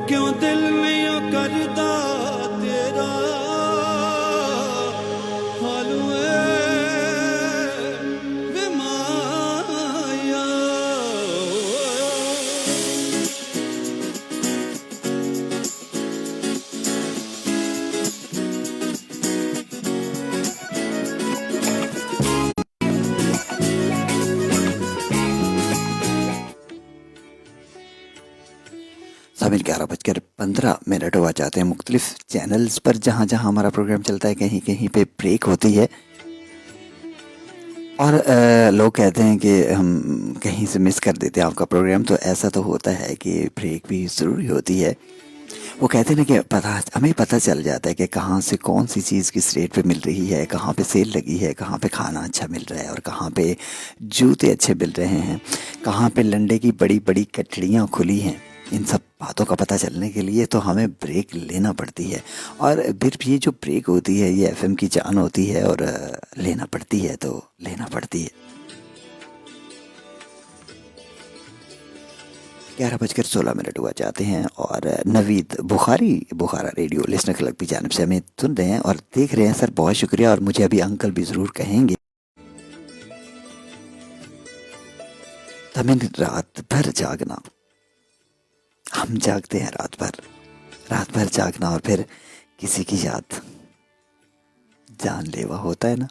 क्यों दिल में करदा तेरा हालू वे माया। सामिल 11:15 हुआ चाहते हैं मुख्तलिफ चैनल्स पर जहाँ जहाँ हमारा प्रोग्राम चलता है। कहीं कहीं पे ब्रेक होती है, और लोग कहते हैं कि हम कहीं से मिस कर देते हैं आपका प्रोग्राम। तो ऐसा तो होता है कि ब्रेक भी ज़रूरी होती है। वो कहते हैं ना कि हमें पता चल जाता है कि कहाँ से कौन सी चीज़ किस रेट पे मिल रही है, कहाँ पे सेल लगी है, कहाँ पे खाना अच्छा मिल रहा है, और कहाँ पे जूते अच्छे मिल रहे हैं, कहाँ पे लंडे की बड़ी बड़ी कटड़ियाँ खुली हैं। इन सब बातों का पता चलने के लिए तो हमें ब्रेक लेना पड़ती है, और फिर ये जो ब्रेक होती है ये FM की जान होती है, और लेना पड़ती है तो लेना पड़ती है। 11:16 हुआ चाहते हैं, और नवीद बुखारा रेडियो लिसनर क्लब की जानिब से हमें सुन रहे हैं और देख रहे हैं। सर बहुत शुक्रिया, और मुझे अभी अंकल भी ज़रूर कहेंगे। तमिन रात भर जागना, हम जागते हैं रात भर जागना, और फिर किसी की याद जानलेवा होता है ना।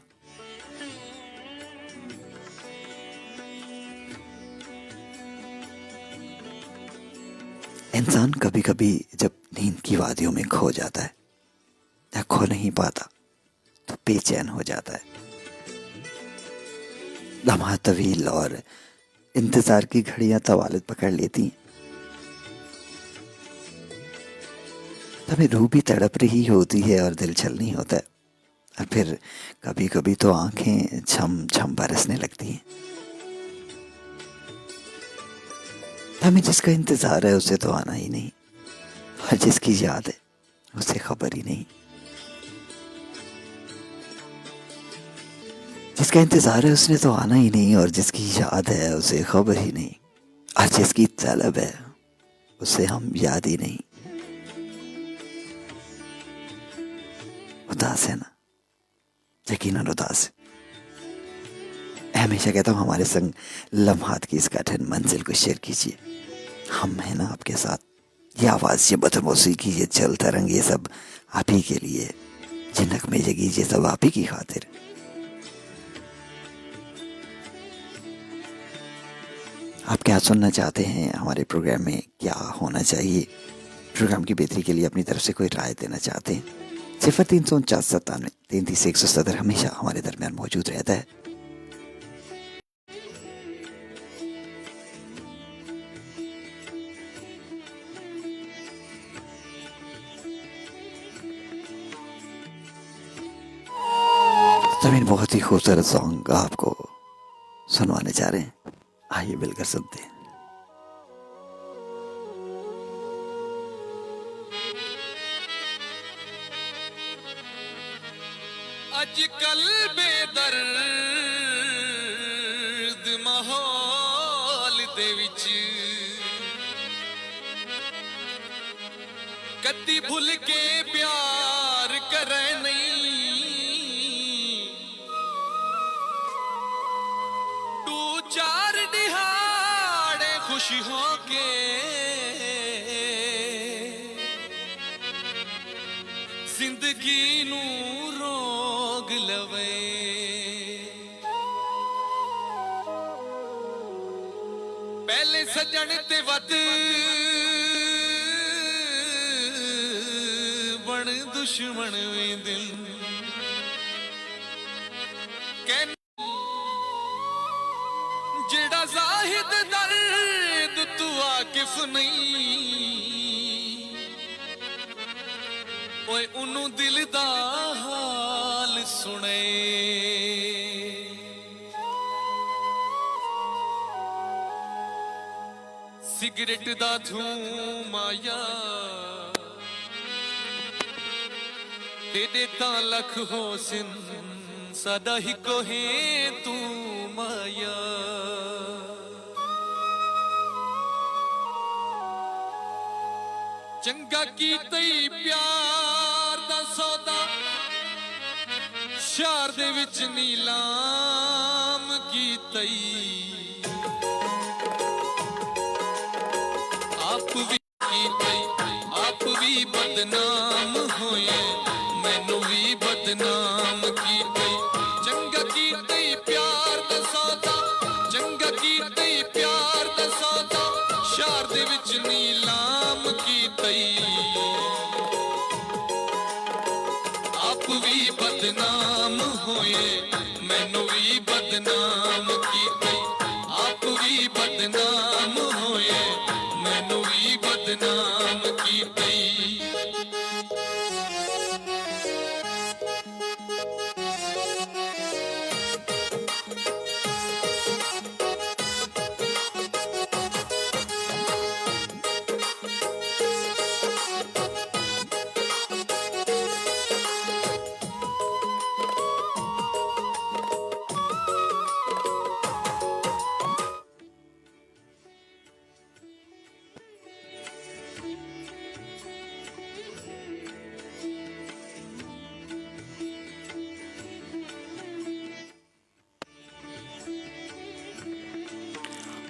इंसान कभी कभी जब नींद की वादियों में खो जाता है या खो नहीं पाता तो बेचैन हो जाता है। लम्हा तवील और इंतजार की घड़ियां तवालिद पकड़ लेती हैं। तभी रूह भी तड़प रही होती है और दिल छल नहीं होता है, और फिर कभी कभी तो आंखें छम छम बरसने लगती हैं। हमें जिसका इंतजार है उसे तो आना ही नहीं, और जिसकी याद है उसे खबर ही नहीं। जिसका इंतजार है उसने तो आना ही नहीं, और जिसकी याद है उसे खबर ही नहीं, और जिसकी तलब है उसे हम याद ही नहीं। उदास है ना, यकीनन उदास है। हमेशा कहता हूँ हमारे संग लम्हात की इस कठिन मंजिल को शेयर कीजिए। हम हैं ना आपके साथ। ये आवाज़, ये मधुर मौसीकी, ये चल तरंग, ये सब आप ही के लिए। जिनक में जगी, ये सब आप ही की खातिर। आप क्या सुनना चाहते हैं, हमारे प्रोग्राम में क्या होना चाहिए, प्रोग्राम की बेहतरी के लिए अपनी तरफ से कोई राय देना चाहते हैं, 0349 97 33 170 हमेशा हमारे दरमियान मौजूद रहता है। तमीन बहुत ही खूबसूरत सॉन्ग आपको सुनवाने जा रहे हैं, आइए मिलकर सुनते हैं। अजकल बेदर्द माहौल दे विच कदी भुल के प्यार करे नहीं, तू चार दिहाड़े खुश हो के जिंदगी नू रोग लवे। पहले सजन ते वध बन दुश्मन वे दिल जेड़ा जाहिद दर्द तू वाकिफ नहीं, ओए उन्नू दिल दा हाल सुने। सिगरेट दा धूम आया तेरे तां लख होसिन सदा ही कोहे तू माया। चंगा की तई प्यार दा सौदा शहर दे विच नीलाम की तई, आप भी बदनाम होए मैनू भी बदनाम की तई। चंगा की तई प्यार दा सौदा, चंगा की तई प्यार दा सौदा शहर दे विच नीलाम की तई, आप भी बदनाम होए मैनू भी बदनाम की तई, आप भी बदनाम होए मैनू भी बदनाम की तई।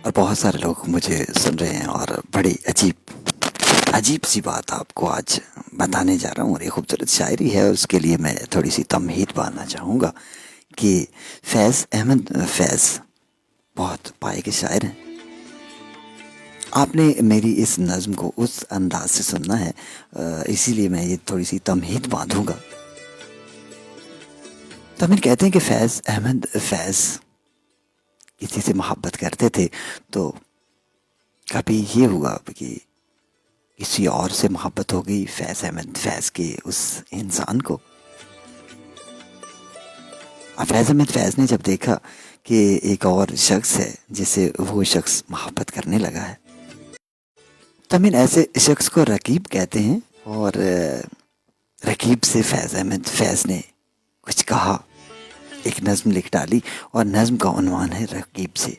और बहुत सारे लोग मुझे सुन रहे हैं और बड़ी अजीब सी बात आपको आज बताने जा रहा हूँ। और ये खूबसूरत शायरी है और उसके लिए मैं थोड़ी सी तमहीद बांधना चाहूँगा कि फैज़ अहमद फैज़ बहुत पाए के शायर हैं। आपने मेरी इस नज़्म को उस अंदाज से सुनना है, इसीलिए मैं ये थोड़ी सी तमहीद बांधूँगा। तमीन कहते हैं कि फैज़ अहमद फैज़ किसी से मोहब्बत करते थे तो कभी ये हुआ कि किसी और से मोहब्बत हो गई फैज़ अहमद फैज़ के उस इंसान को। अब फैज़ अहमद फैज़ ने जब देखा कि एक और शख्स है जिसे वो शख्स मोहब्बत करने लगा है, तमीन ऐसे शख्स को रकीब कहते हैं। और रकीब से फैज़ अहमद फैज़ ने कुछ कहा, एक नज़्म लिख डाली और नज़्म का उन्वान है रकीब से।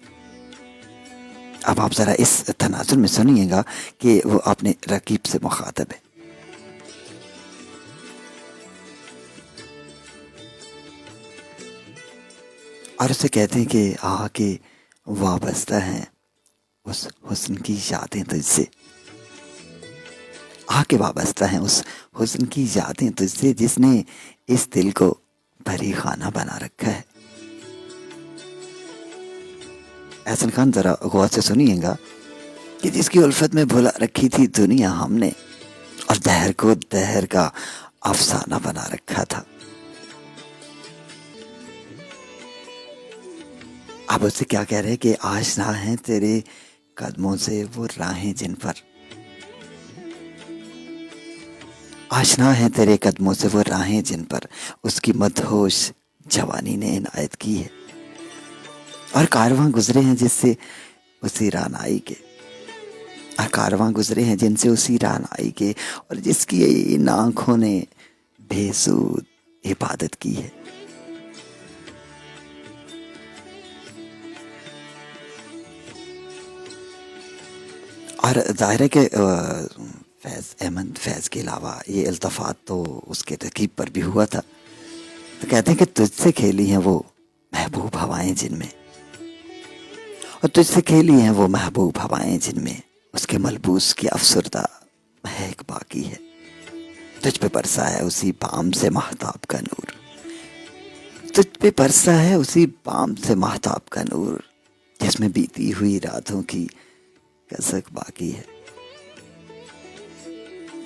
अब आप ज़रा इस तनाजुर में सुनिएगा कि वो अपने रकीब से मुखातब है। और उसे कहते हैं कि आके वाबस्ता हैं उस हुस्न की यादें तुझसे, आके वाबस्ता हैं उस हुस्न की यादें तुझसे जिसने इस दिल को भरी खाना बना रखा है। एहसन खान जरा गौर से सुनिएगा कि जिसकी उल्फत में भुला रखी थी दुनिया हमने और दहर को दहर का अफसाना बना रखा था। अब उससे क्या कह रहे हैं कि आशना है तेरे कदमों से वो राहें जिन पर, आशना है तेरे कदमों से वो राहें जिन पर उसकी मदहोश जवानी ने इनायत की है। और कारवां गुजरे हैं जिससे उसी रानाई के, और कारवां गुजरे हैं जिनसे उसी रानाई के, और जिसकी इन आंखों ने बेसुध इबादत की है। और जाहिर है कि फैज़ अहमद फैज़ के अलावा ये इल्तफ़ात तो उसके तरकीब पर भी हुआ था। तो कहते हैं कि तुझसे खेली हैं वो महबूब हवाएं जिनमें, और तुझसे खेली हैं वो महबूब हवाएं जिनमें उसके मलबूस की अफसरदा महक बाकी है। तुझ पे बरसा है उसी बाम से महताब का नूर, तुझ पे बरसा है उसी बाम से महताब का नूर, जिसमें बीती हुई रातों की कसक बाकी है।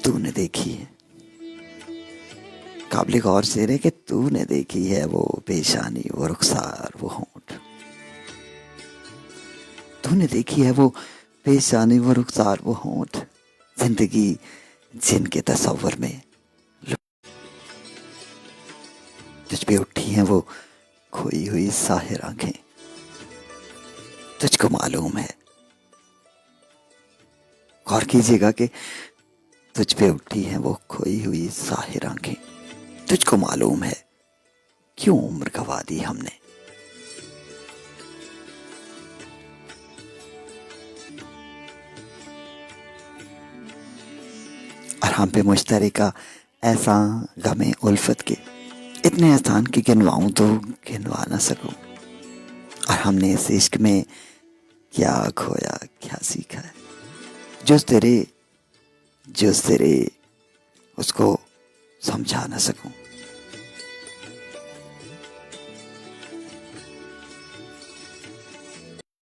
तूने देखी है, काबिल गौर शेर है कि तूने देखी है वो पेशानी, वो रुखसार, वो होंठ। तूने देखी है वो पेशानी, वो रुखसार, वो होंठ, जिंदगी जिनके तस्वर में तुझ पे उठी हैं वो खोई हुई साहिर आंखें। तुझको मालूम है, गौर कीजिएगा कि तुझ पे उठी हैं वो खोई हुई साहिर आंखें। तुझको मालूम है क्यों उम्र गवा दी हमने। और हम पे मुश्तरका ऐसा गमे उल्फत के, इतने आसान कि गिनवाऊं तो गिनवा ना सकूं। और हमने इस इश्क में क्या खोया क्या सीखा है, जो तेरे उसको समझा ना सकूं।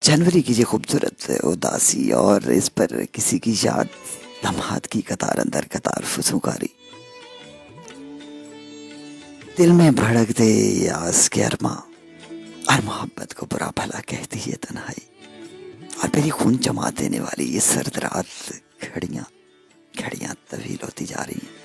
जनवरी की ये खूबसूरत उदासी, और इस पर किसी की याद लम्हात की कतार अंदर कतार फुसुकारी, दिल में भड़कते यास के अरमा, और मोहब्बत को बुरा भला कहती है तन्हाई, और मेरी खून जमा देने वाली ये सर्द रात घड़ियां तवील होती जा रही हैं।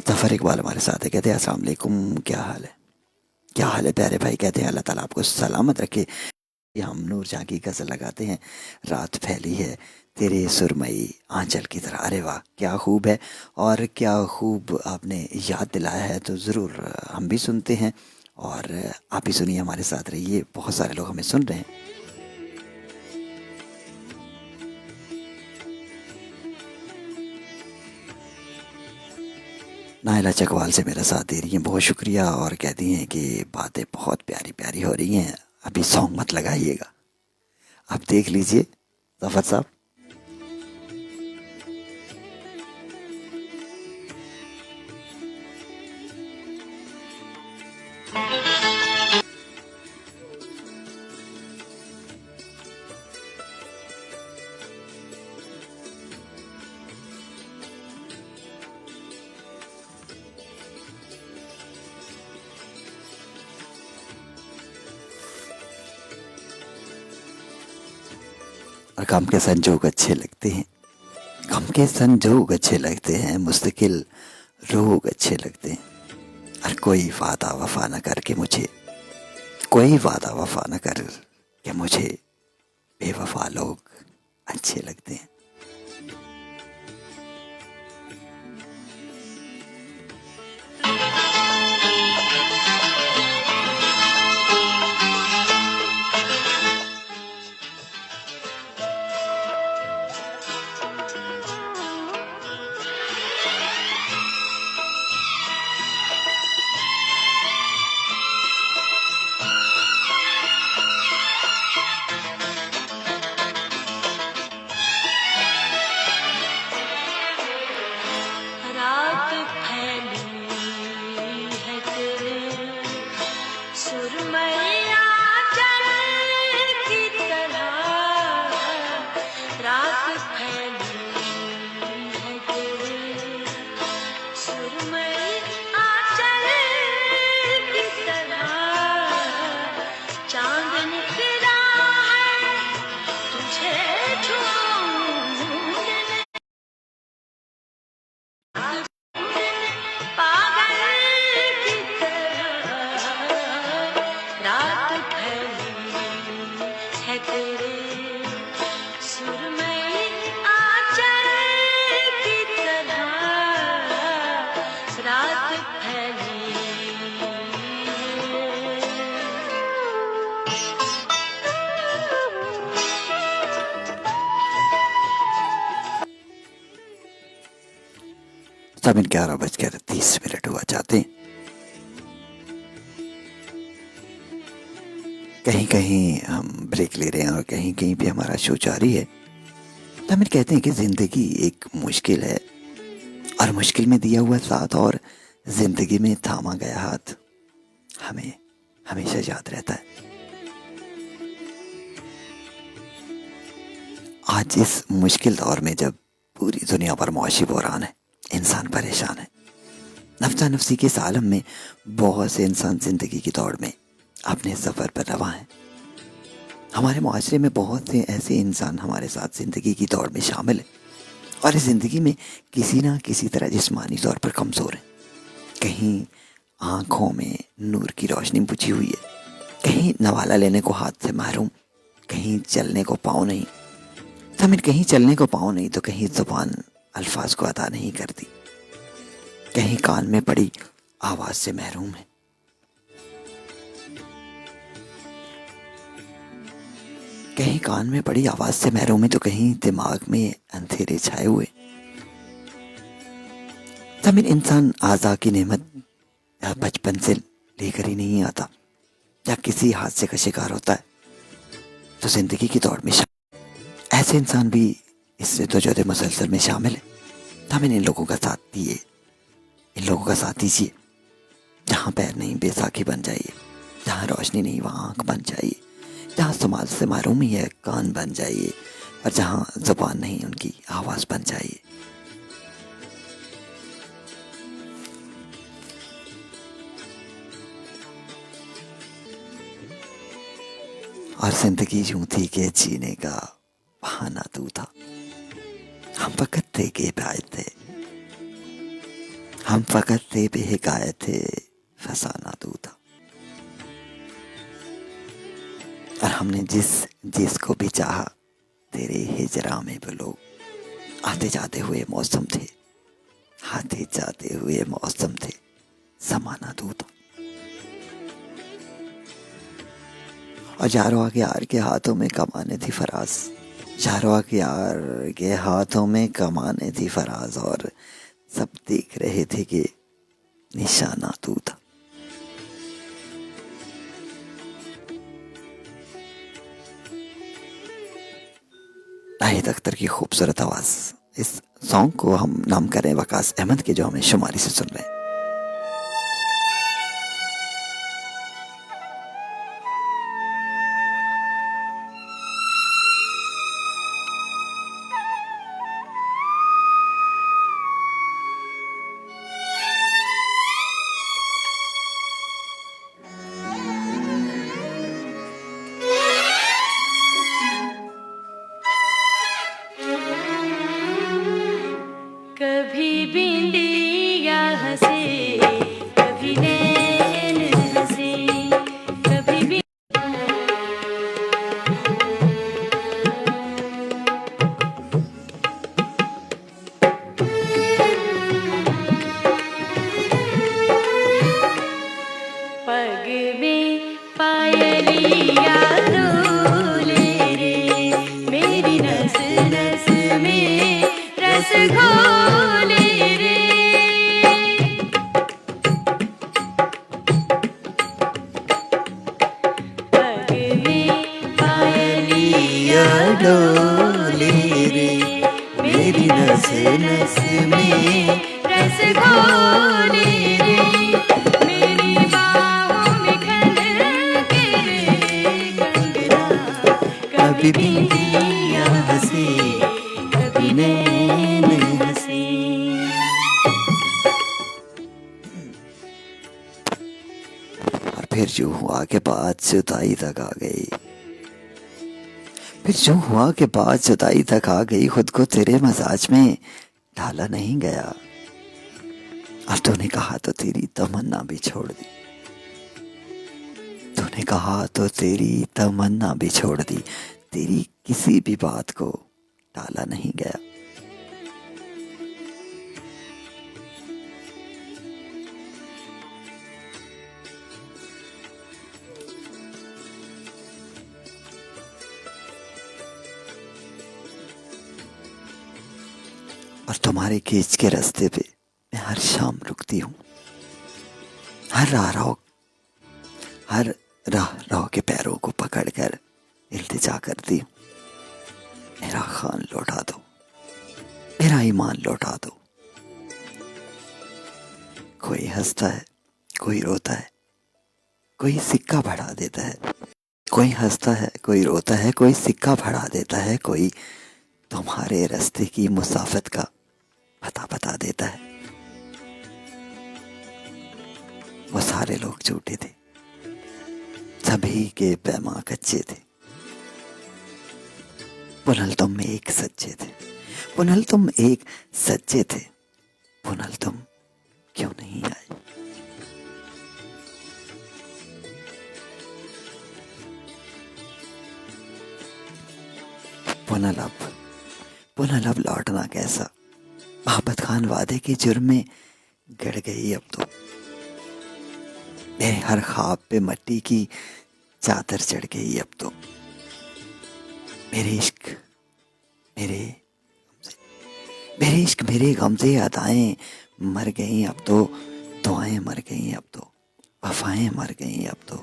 जफर इकबाल हमारे साथ है, कहते हैं अस्सलाम वालेकुम, क्या हाल है, क्या हाल है प्यारे भाई। कहते हैं अल्लाह ताला आपको सलामत रखे। हम नूर जहाँ की गज़ल लगाते हैं, रात फैली है तेरे सुरमई आंचल की तरह। अरे वाह, क्या खूब है, और क्या खूब आपने याद दिलाया है। तो ज़रूर हम भी सुनते हैं, और आप भी सुनिए, हमारे साथ रहिए। बहुत सारे लोग हमें सुन रहे हैं। नायला चकवाल से मेरा साथ दे रही हैं, बहुत शुक्रिया। और कहती हैं कि बातें बहुत प्यारी प्यारी हो रही हैं, अभी सॉन्ग मत लगाइएगा। आप देख लीजिए जफर साहब। और गम के संजोग अच्छे लगते हैं, गम के संजोग अच्छे लगते हैं, मुस्तकिल रोग अच्छे लगते हैं। और कोई वादा वफा न करके मुझे, कोई वादा वफा न कर के मुझे बेवफा लोग अच्छे लगते हैं। समय 11:30 हुआ चाहते हैं। कहीं कहीं हम ब्रेक ले रहे हैं और कहीं कहीं पे हमारा शो जारी है। तमिल कहते हैं कि जिंदगी एक मुश्किल है और मुश्किल में दिया हुआ साथ और जिंदगी में थामा गया हाथ हमें हमेशा याद रहता है। आज इस मुश्किल दौर में जब पूरी दुनिया पर मौशी बहरान है, इंसान परेशान है, नफ्सा नफ्सी के इस आलम में बहुत से इंसान जिंदगी की दौड़ में अपने सफर पर रवा हैं। हमारे मुआशरे में बहुत से ऐसे इंसान हमारे साथ जिंदगी की दौड़ में शामिल हैं और इस जिंदगी में किसी ना किसी तरह जिस्मानी तौर पर कमज़ोर हैं। कहीं आँखों में नूर की रोशनी बुझी हुई है, कहीं नवाला लेने को हाथ से महरूम, कहीं चलने को पाँव नहीं। तमिल कहीं चलने को पाँव नहीं तो कहीं ज़ुबान अल्फाज को अदा नहीं करती, कहीं कान में पड़ी आवाज़ से महरूम है। कहीं कान में पड़ी आवाज़ से महरूम है तो कहीं दिमाग में अंधेरे छाए हुए। तमिल इंसान आज़ा की नेमत बचपन से लेकर ही नहीं आता, या किसी हादसे का शिकार होता है तो जिंदगी की दौड़ में ऐसे इंसान भी इससे तो जो मुसलसल में शामिल है। तमिल इन लोगों का साथ दिए, इन लोगों का साथ दीजिए। जहाँ पैर नहीं बैसाखी बन जाइए, जहाँ रोशनी नहीं वहाँ आँख बन जाइए, जहाँ समाज से महरूमी है कान बन जाइए, और जहाँ ज़ुबान नहीं उनकी आवाज़ बन जाइए। और जिंदगी यूं थी कि जीने का बहाना तू था। हम फकत थे बेहिकायत थे, हम फकत थे बेहिकायत थे, फसाना तू था। और हमने जिस को भी चाहा, तेरे हिजरा में वो लोग आते जाते हुए मौसम थे, आते जाते हुए मौसम थे, समाना तू था। और यारों के यार के हाथों में कमाने थी फराज, यारों के यार के हाथों में कमाने थी फराज, और सब देख रहे थे कि निशाना तू था। नाहिद अख्तर की खूबसूरत आवाज़। इस सॉन्ग को हम नाम करें वकास अहमद के, जो हमें शुमारी से सुन रहे हैं। कभी बिंदिया हंसे, कभी नैन हंसे, कभी भी पग में पायलिया डोले रे, मेरी नस नस में रस घोले रे। पग में पायलिया डोले रे, मेरी नस नस में रस घोले रे। मेरी बाहों में खनके रे कंगना, कभी बिंदिया हंसे, कभी नैन हंसे। और फिर जो हुआ के बाद जुदाई तक आ गई, फिर जो हुआ के बाद जुदाई तक आ गई, खुद को तेरे मजाज में ढाला नहीं गया। और तूने कहा तो तेरी तमन्ना भी छोड़ दी, तूने कहा तो तेरी तमन्ना भी छोड़ दी, तेरी किसी भी बात को टाला नहीं गया। और तुम्हारे खींच के रास्ते पे मैं हर शाम रुकती हूँ, हर राह के पैरों को पकड़कर इल्तिजा करती हूँ, मेरा खान लौटा दो, मेरा ईमान लौटा दो। कोई हंसता है, कोई रोता है, कोई सिक्का बढ़ा देता है। कोई हंसता है, कोई रोता है, कोई सिक्का बढ़ा देता है, कोई तुम्हारे रास्ते की मुसाफत का पता बता देता है। वो सारे लोग झूठे थे, सभी के पैमा कच्चे थे। पुनल तुम एक सच्चे थे, पुनल तुम एक सच्चे थे, पुनल तुम क्यों नहीं आए। पुनल अब लौटना कैसा। मोहब्बत खान वादे के जुर्म में गड़ गई अब तो। मेरे हर ख्वाब पे मट्टी की चादर चढ़ गई अब तो। मेरे इश्क मेरे गमज़े अदाएं मर गई अब तो। दुआएं मर गई अब तो, वफाएं मर गई अब तो।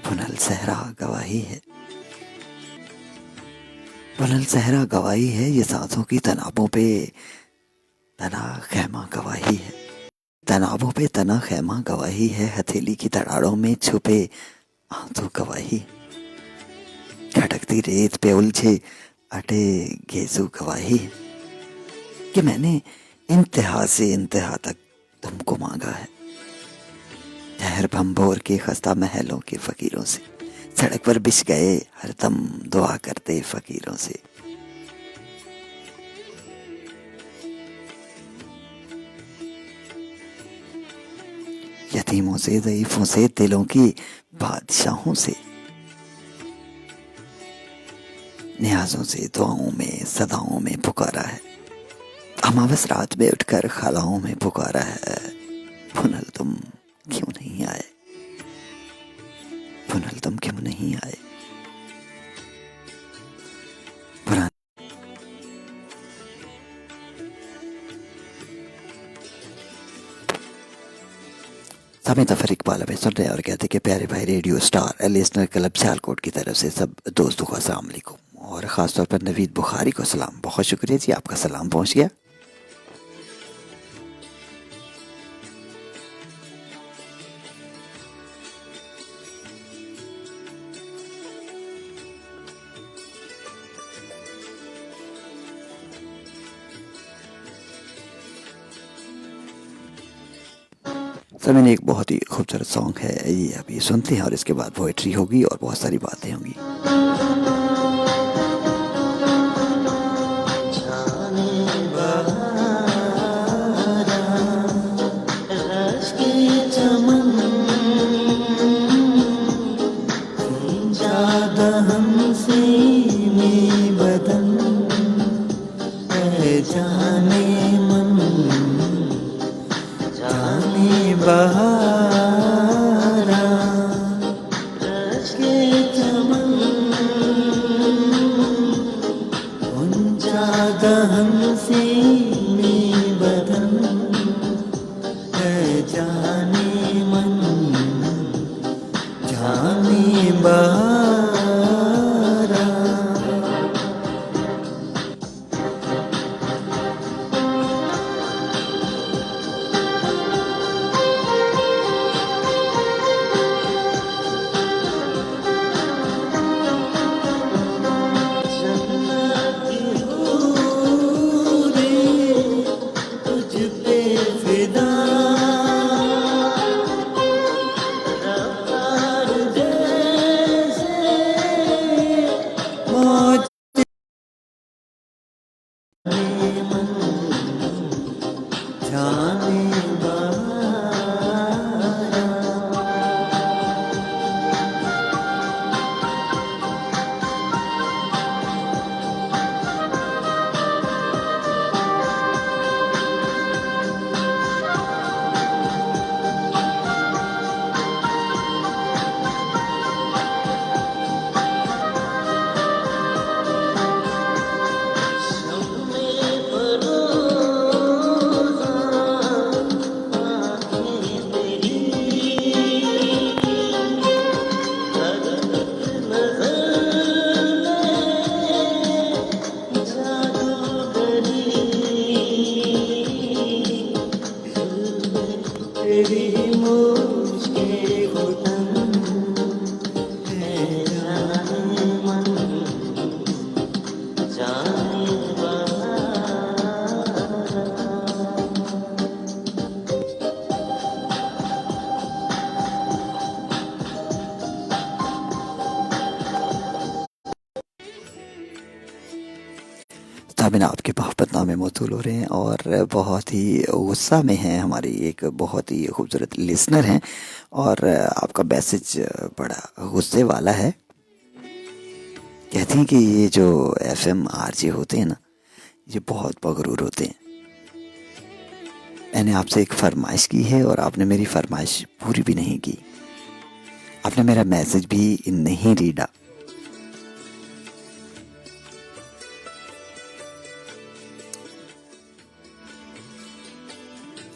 पुनल सहरा गवाही है, पुनल सहरा गवाही है। ये सांसों की तनाबों पे तना खैमा गवाही है, तनाबों पे तना खैमा गवाही है। हथेली की तड़ाड़ों में छुपे आंसू गवाही, खटकती रेत पे उलझे अटे गेजू गवाही है कि मैंने इंतहा से इंतहा तक तुमको मांगा है। जहर भंभोर के खस्ता महलों के फकीरों से, सड़क पर बिछ गए हरदम दुआ करते फकीरों से। यतीमों से, ज़ईफों से, दिलों की बादशाहों से, न्याजों से, दुआओं में, सदाओं में पुकारा है। अमावस रात में उठकर खालाओं में पुकारा है। पुनल तुम क्यों नहीं आए, पुनल तुम क्यों नहीं आए। समेत अफर इकबाल में सुन रहे हैं और कहते कि प्यारे भाई radio star listener club Sialkot की तरफ से सब दोस्तों को अस्सलाम वालेकुम और ख़ासतौर पर नवीद बुखारी को सलाम। बहुत शुक्रिया जी, आपका सलाम पहुंच गया। सर मैंने एक बहुत ही खूबसूरत सॉन्ग है ये अभी सुनते हैं और इसके बाद पोइट्री होगी और बहुत सारी बातें होंगी। नाबिन आपके मोहब्बतनामे मौसूल हो रहे हैं और बहुत ही गुस्सा में हैं हमारी एक बहुत ही खूबसूरत लिसनर हैं और आपका मैसेज बड़ा गुस्से वाला है। कहती हैं कि ये जो FM RJ होते हैं ना, ये बहुत मगरूर होते हैं। मैंने आपसे एक फरमाइश की है और आपने मेरी फरमाइश पूरी भी नहीं की। आपने मेरा मैसेज भी नहीं रीडा।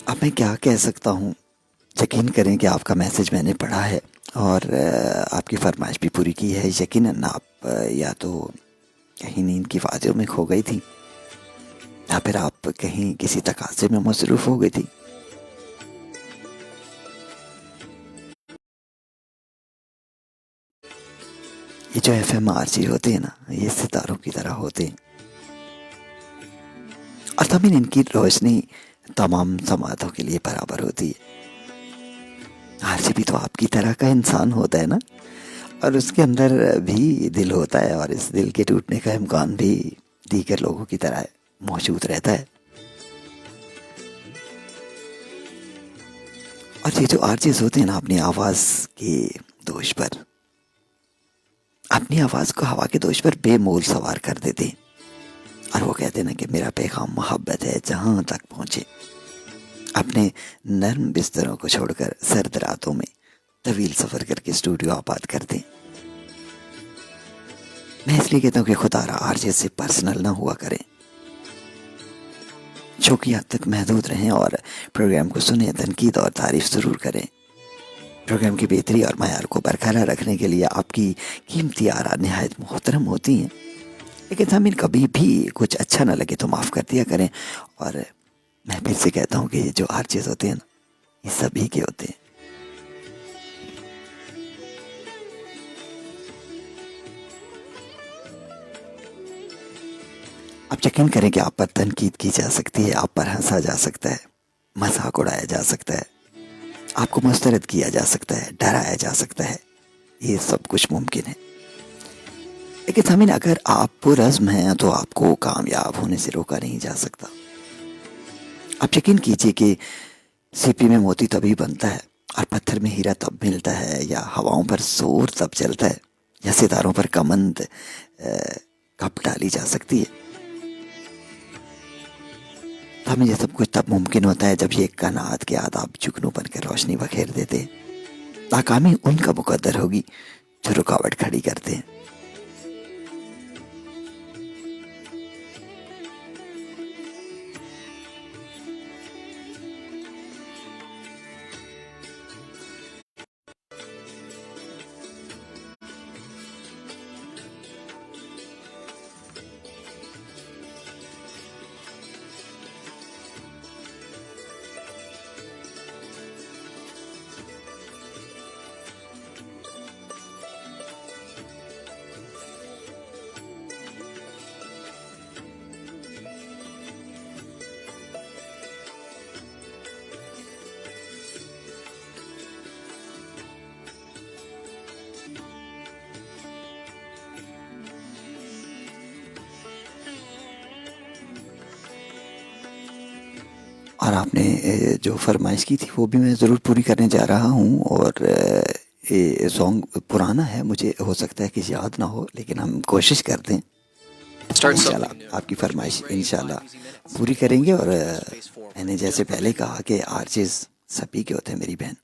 अब मैं क्या कह सकता हूँ। यकीन करें कि आपका मैसेज मैंने पढ़ा है और आपकी फरमाइश भी पूरी की है। यकीनन आप या तो कहीं नींद की वादियों में खो गई थी या फिर आप कहीं किसी तकाज़े में मसरूफ़ हो गई थी। ये जो FM RJ होते हैं ना, ये सितारों की तरह होते हैं और तभी इनकी रोशनी तमाम समातों के लिए बराबर होती है। RJ भी तो आपकी तरह का इंसान होता है ना, और उसके अंदर भी दिल होता है और इस दिल के टूटने का इम्कान भी दीगर लोगों की तरह मौजूद रहता है। और ये जो RJs होते हैं ना, अपनी आवाज़ के दोष पर, अपनी आवाज़ को हवा के दोष पर बेमोल सवार कर देते हैं और वो कहते हैं ना कि मेरा पैगाम मोहब्बत है जहाँ तक पहुँचे। अपने नर्म बिस्तरों को छोड़कर सर्द रातों में तवील सफ़र करके स्टूडियो आबाद करते हैं। मैं इसलिए कहता हूँ कि खुदारा RJ से पर्सनल ना हुआ करें, शो की हद तक महदूद रहें और प्रोग्राम को सुने, तनकीद और तारीफ ज़रूर करें। प्रोग्राम की बेहतरी और मयार को बरकरार रखने के लिए आपकी कीमती आरा नहायत मोहतरम होती हैं, लेकिन हमें कभी भी कुछ अच्छा ना लगे तो माफ़ कर दिया करें। और मैं फिर से कहता हूँ कि ये जो RJs होते हैं ना, ये सभी के होते हैं। आप यकीन करें कि आप पर तनकीद की जा सकती है, आप पर हंसा जा सकता है, मजाक उड़ाया जा सकता है, आपको मुस्तरद किया जा सकता है, डराया जा सकता है, ये सब कुछ मुमकिन है। लेकिन समीन, अगर आप पुरज़्म हैं तो आपको कामयाब होने से रोका नहीं जा सकता। आप यकीन कीजिए कि सीपी में मोती तभी बनता है और पत्थर में हीरा तब मिलता है, या हवाओं पर जोर तब चलता है, या सितारों पर कमंद कब डाली जा सकती है। हमें ये सब कुछ तब मुमकिन होता है जब ये कानात के आदाब जुगनू बनकर रोशनी बखेर देते हैं। नाकामी उनका मुकद्दर होगी जो रुकावट खड़ी करते हैं। और आपने जो फरमाइश की थी वो भी मैं ज़रूर पूरी करने जा रहा हूँ। और ये सॉन्ग पुराना है, मुझे हो सकता है कि याद ना हो, लेकिन हम कोशिश करते हैं इंशाल्लाह आपकी फरमाइश इंशाल्लाह पूरी करेंगे। और मैंने जैसे पहले कहा कि RJs सभी के होते हैं मेरी बहन।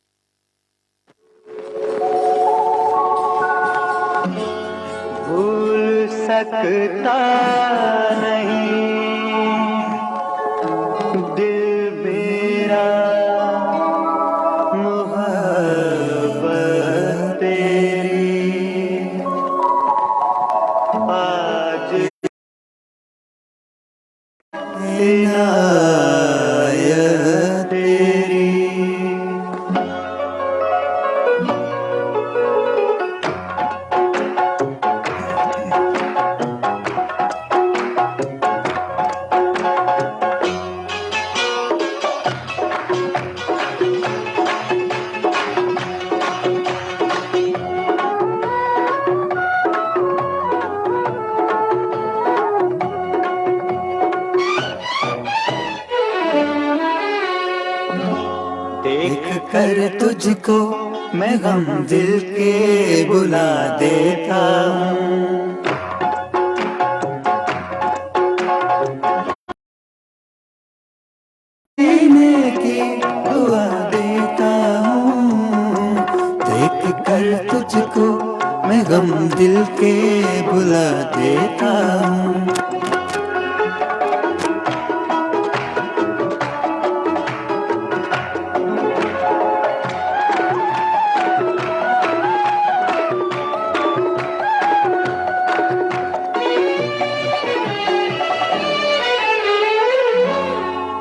भूल सकता नहीं दिल मेरा मोहब्बत तेरी, आज इनायत तेरी। कर तुझको मैं गम दिल के बुला देता हूँ। जीने की दुआ देता हूँ, देख कर तुझको मैं गम दिल के बुला देता हूँ।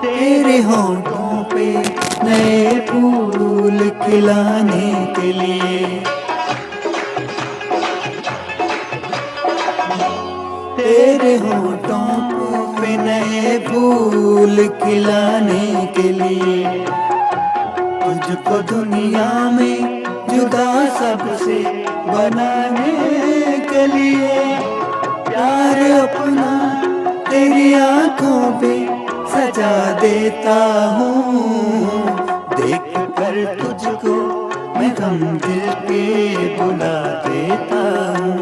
तेरे होंठों पे नए फूल खिलाने के लिए, तेरे होंठों पे नए फूल खिलाने के लिए, तुझको दुनिया में जुदा सबसे बनाने के लिए, प्यार अपना तेरी आंखों पे सजा देता हूँ, देख कर तुझको मैं गम दिल के बुला देता हूँ।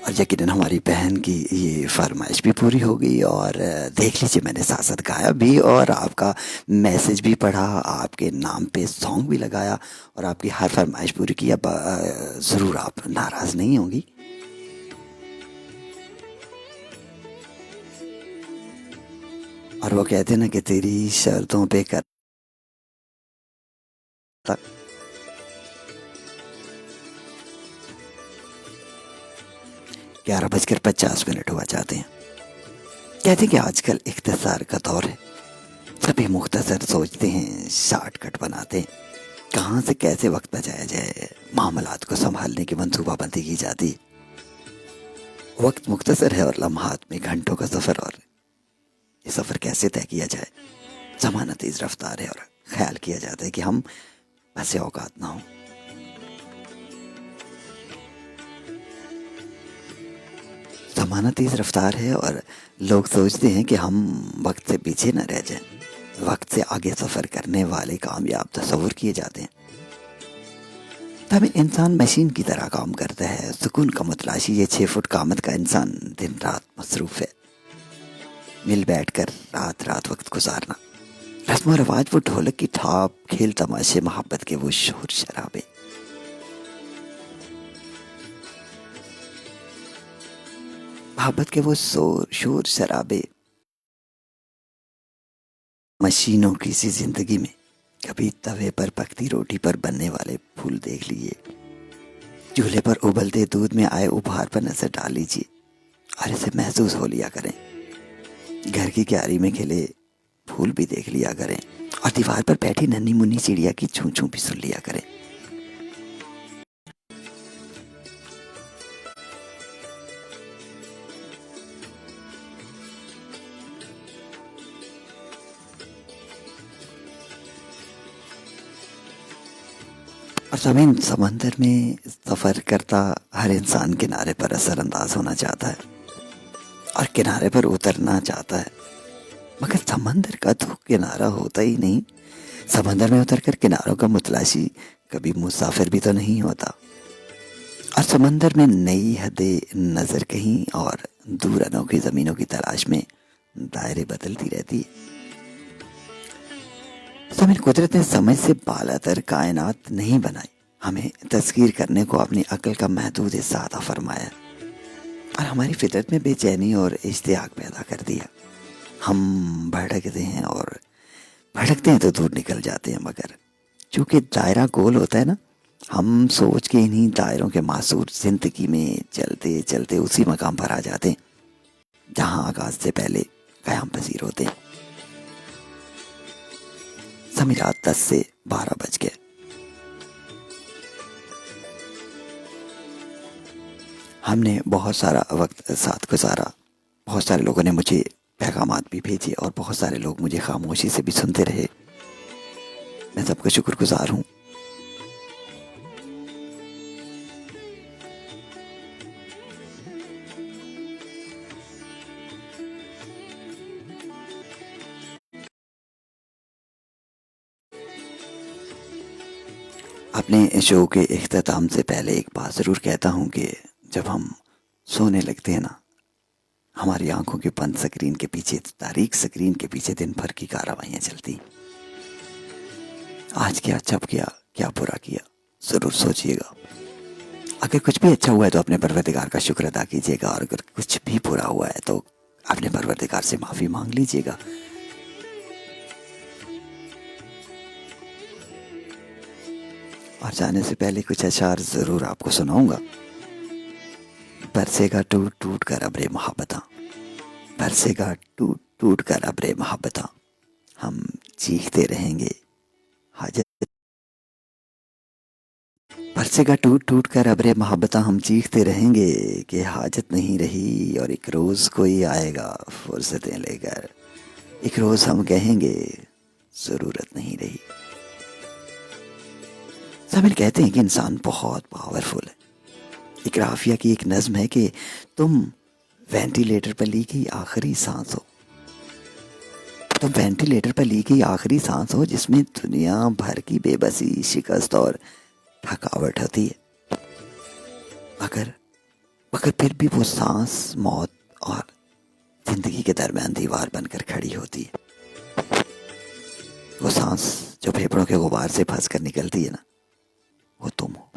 और यकीनन हमारी बहन की ये फरमाइश भी पूरी हो गई और देख लीजिए मैंने साथ साथ गाया भी और आपका मैसेज भी पढ़ा, आपके नाम पे सॉन्ग भी लगाया और आपकी हर फरमाइश पूरी की। अब ज़रूर आप नाराज़ नहीं होंगी। और वो कहते हैं ना कि तेरी शर्तों पे कर 11:50 हुआ जाते हैं। कहते हैं कि आजकल इख्तिसार का दौर है, सभी मुख्तसर सोचते हैं, शॉर्टकट बनाते हैं, कहाँ से कैसे वक्त बचाया जाए, मामलात को संभालने की मंसूबाबंदी की जाती है। वक्त मुख्तसर है और लम्हात में घंटों का सफ़र, और ये सफ़र कैसे तय किया जाए। ज़माना तेज़ रफ्तार है और ख्याल किया जाता है कि हम ऐसे औकात ना हो। ज़माना तेज़ रफ्तार है और लोग सोचते हैं कि हम वक्त से पीछे न रह जाएं, वक्त से आगे सफ़र करने वाले कामयाब तस्वुर किए जाते हैं। तब इंसान मशीन की तरह काम करता है, सुकून का मुतलाशी ये 6 फुट कामत का इंसान दिन रात मसरूफ़ है। मिल बैठ कर रात रात वक्त गुजारना, रस्म व रवाज वो ढोलक की थाप, खेल तमाशे, मोहब्बत के वो शोर शराबे, मोहब्बत के वो शोर शराबे, मशीनों की सी जिंदगी में कभी तवे पर पकती रोटी पर बनने वाले फूल देख लिए, चूल्हे पर उबलते दूध में आए उबार पर नजर डाल लीजिए और इसे महसूस हो लिया करें। घर की क्यारी में खिले फूल भी देख लिया करें और दीवार पर बैठी नन्ही मुन्नी चिड़िया की चूं चूं भी सुन लिया करें। और ज़मीन समंदर में सफ़र करता हर इंसान किनारे पर असरअंदाज होना चाहता है और किनारे पर उतरना चाहता है, मगर समंदर का तो किनारा होता ही नहीं। समंदर में उतरकर किनारों का मुतलाशी कभी मुसाफिर भी तो नहीं होता। और समंदर में नई हदें नज़र कहीं और दूर अनोखी ज़मीनों की तलाश में दायरे बदलती रहती है। ज़मीन कुदरत ने समझ से बालातर कायनात नहीं बनाई, हमें तस्कीर करने को अपनी अक्ल का महदूद हिस्सा अता फरमाया और हमारी फितरत में बेचैनी और इश्तियाक पैदा कर दिया। हम भटकते हैं और भटकते हैं तो दूर निकल जाते हैं, मगर चूँकि दायरा गोल होता है ना, हम सोच के इन्हीं दायरों के मासूर जिंदगी में चलते चलते उसी मकाम पर आ जाते हैं जहाँ आगाज से पहले क़याम पसीर होते हैं। समय रात 10 से 12 बज गए। हमने बहुत सारा वक्त साथ गुजारा, बहुत सारे लोगों ने मुझे पैगामात भी भेजे और बहुत सारे लोग मुझे खामोशी से भी सुनते रहे। मैं सबका शुक्रगुजार हूँ। अपने शो के इख्तिताम से पहले एक बात ज़रूर कहता हूँ कि जब हम सोने लगते हैं ना, हमारी आंखों के बंद स्क्रीन के पीछे, तारीख स्क्रीन के पीछे दिन भर की कार्रवाइयाँ चलती। आज क्या अच्छा किया, क्या बुरा किया, ज़रूर सोचिएगा। अगर कुछ भी अच्छा हुआ है तो अपने परवरदिगार का शुक्र अदा कीजिएगा, और अगर कुछ भी बुरा हुआ है तो अपने परवरदिगार से माफ़ी मांग लीजिएगा। और जाने से पहले कुछ अशार ज़रूर आपको सुनाऊंगा। बरसेगा टूट टूट कर अब्रे मोहब्बता, बरसेगा टूट टूट कर अब्रे मोहब्बता, हम चीखते रहेंगे हाजत। बरसेगा टूट टूट कर अब्रे मोहब्बता, हम चीखते रहेंगे कि हाजत नहीं रही। और एक रोज़ कोई आएगा फुर्सतें लेकर, एक रोज़ हम कहेंगे ज़रूरत नहीं रही। सामिल कहते हैं कि इंसान बहुत पावरफुल है। एक राफिया की एक नज़्म है कि तुम वेंटिलेटर पर ली गई आखिरी सांस हो, तुम वेंटिलेटर पर ली गई आखिरी सांस हो, जिसमें दुनिया भर की बेबसी, शिकस्त और थकावट होती है। मगर फिर भी वो सांस मौत और जिंदगी के दरमियान दीवार बनकर खड़ी होती है। वो सांस जो फेफड़ों के गुबार से फंस कर निकलती है ना, वो तुम हो।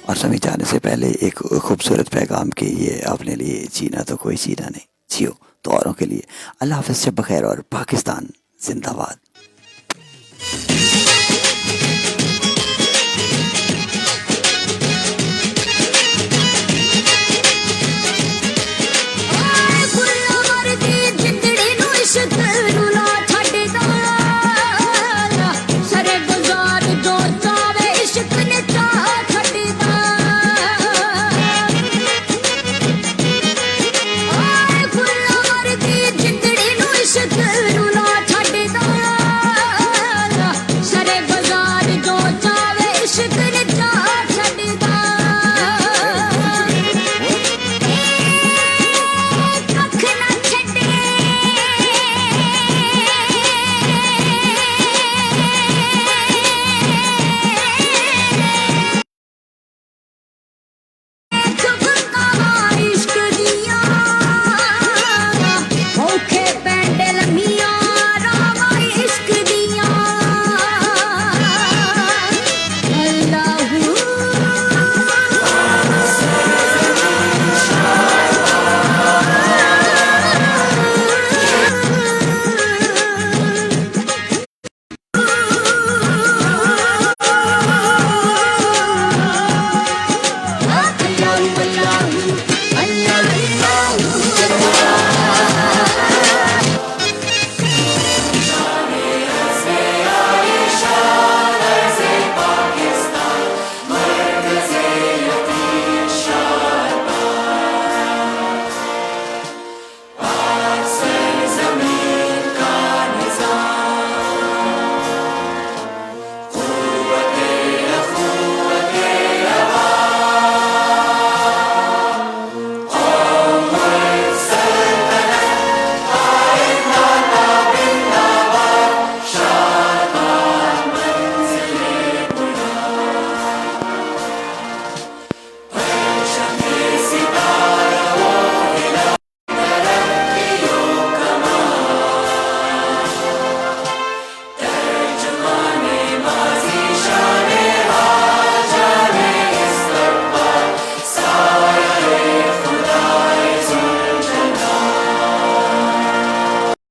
और समय जाने से पहले एक खूबसूरत पैगाम के ये अपने लिए जीना तो कोई जीना नहीं, जियो तो औरों के लिए। अल्लाह हाफ़िज़, शब बख़ैर और पाकिस्तान जिंदाबाद।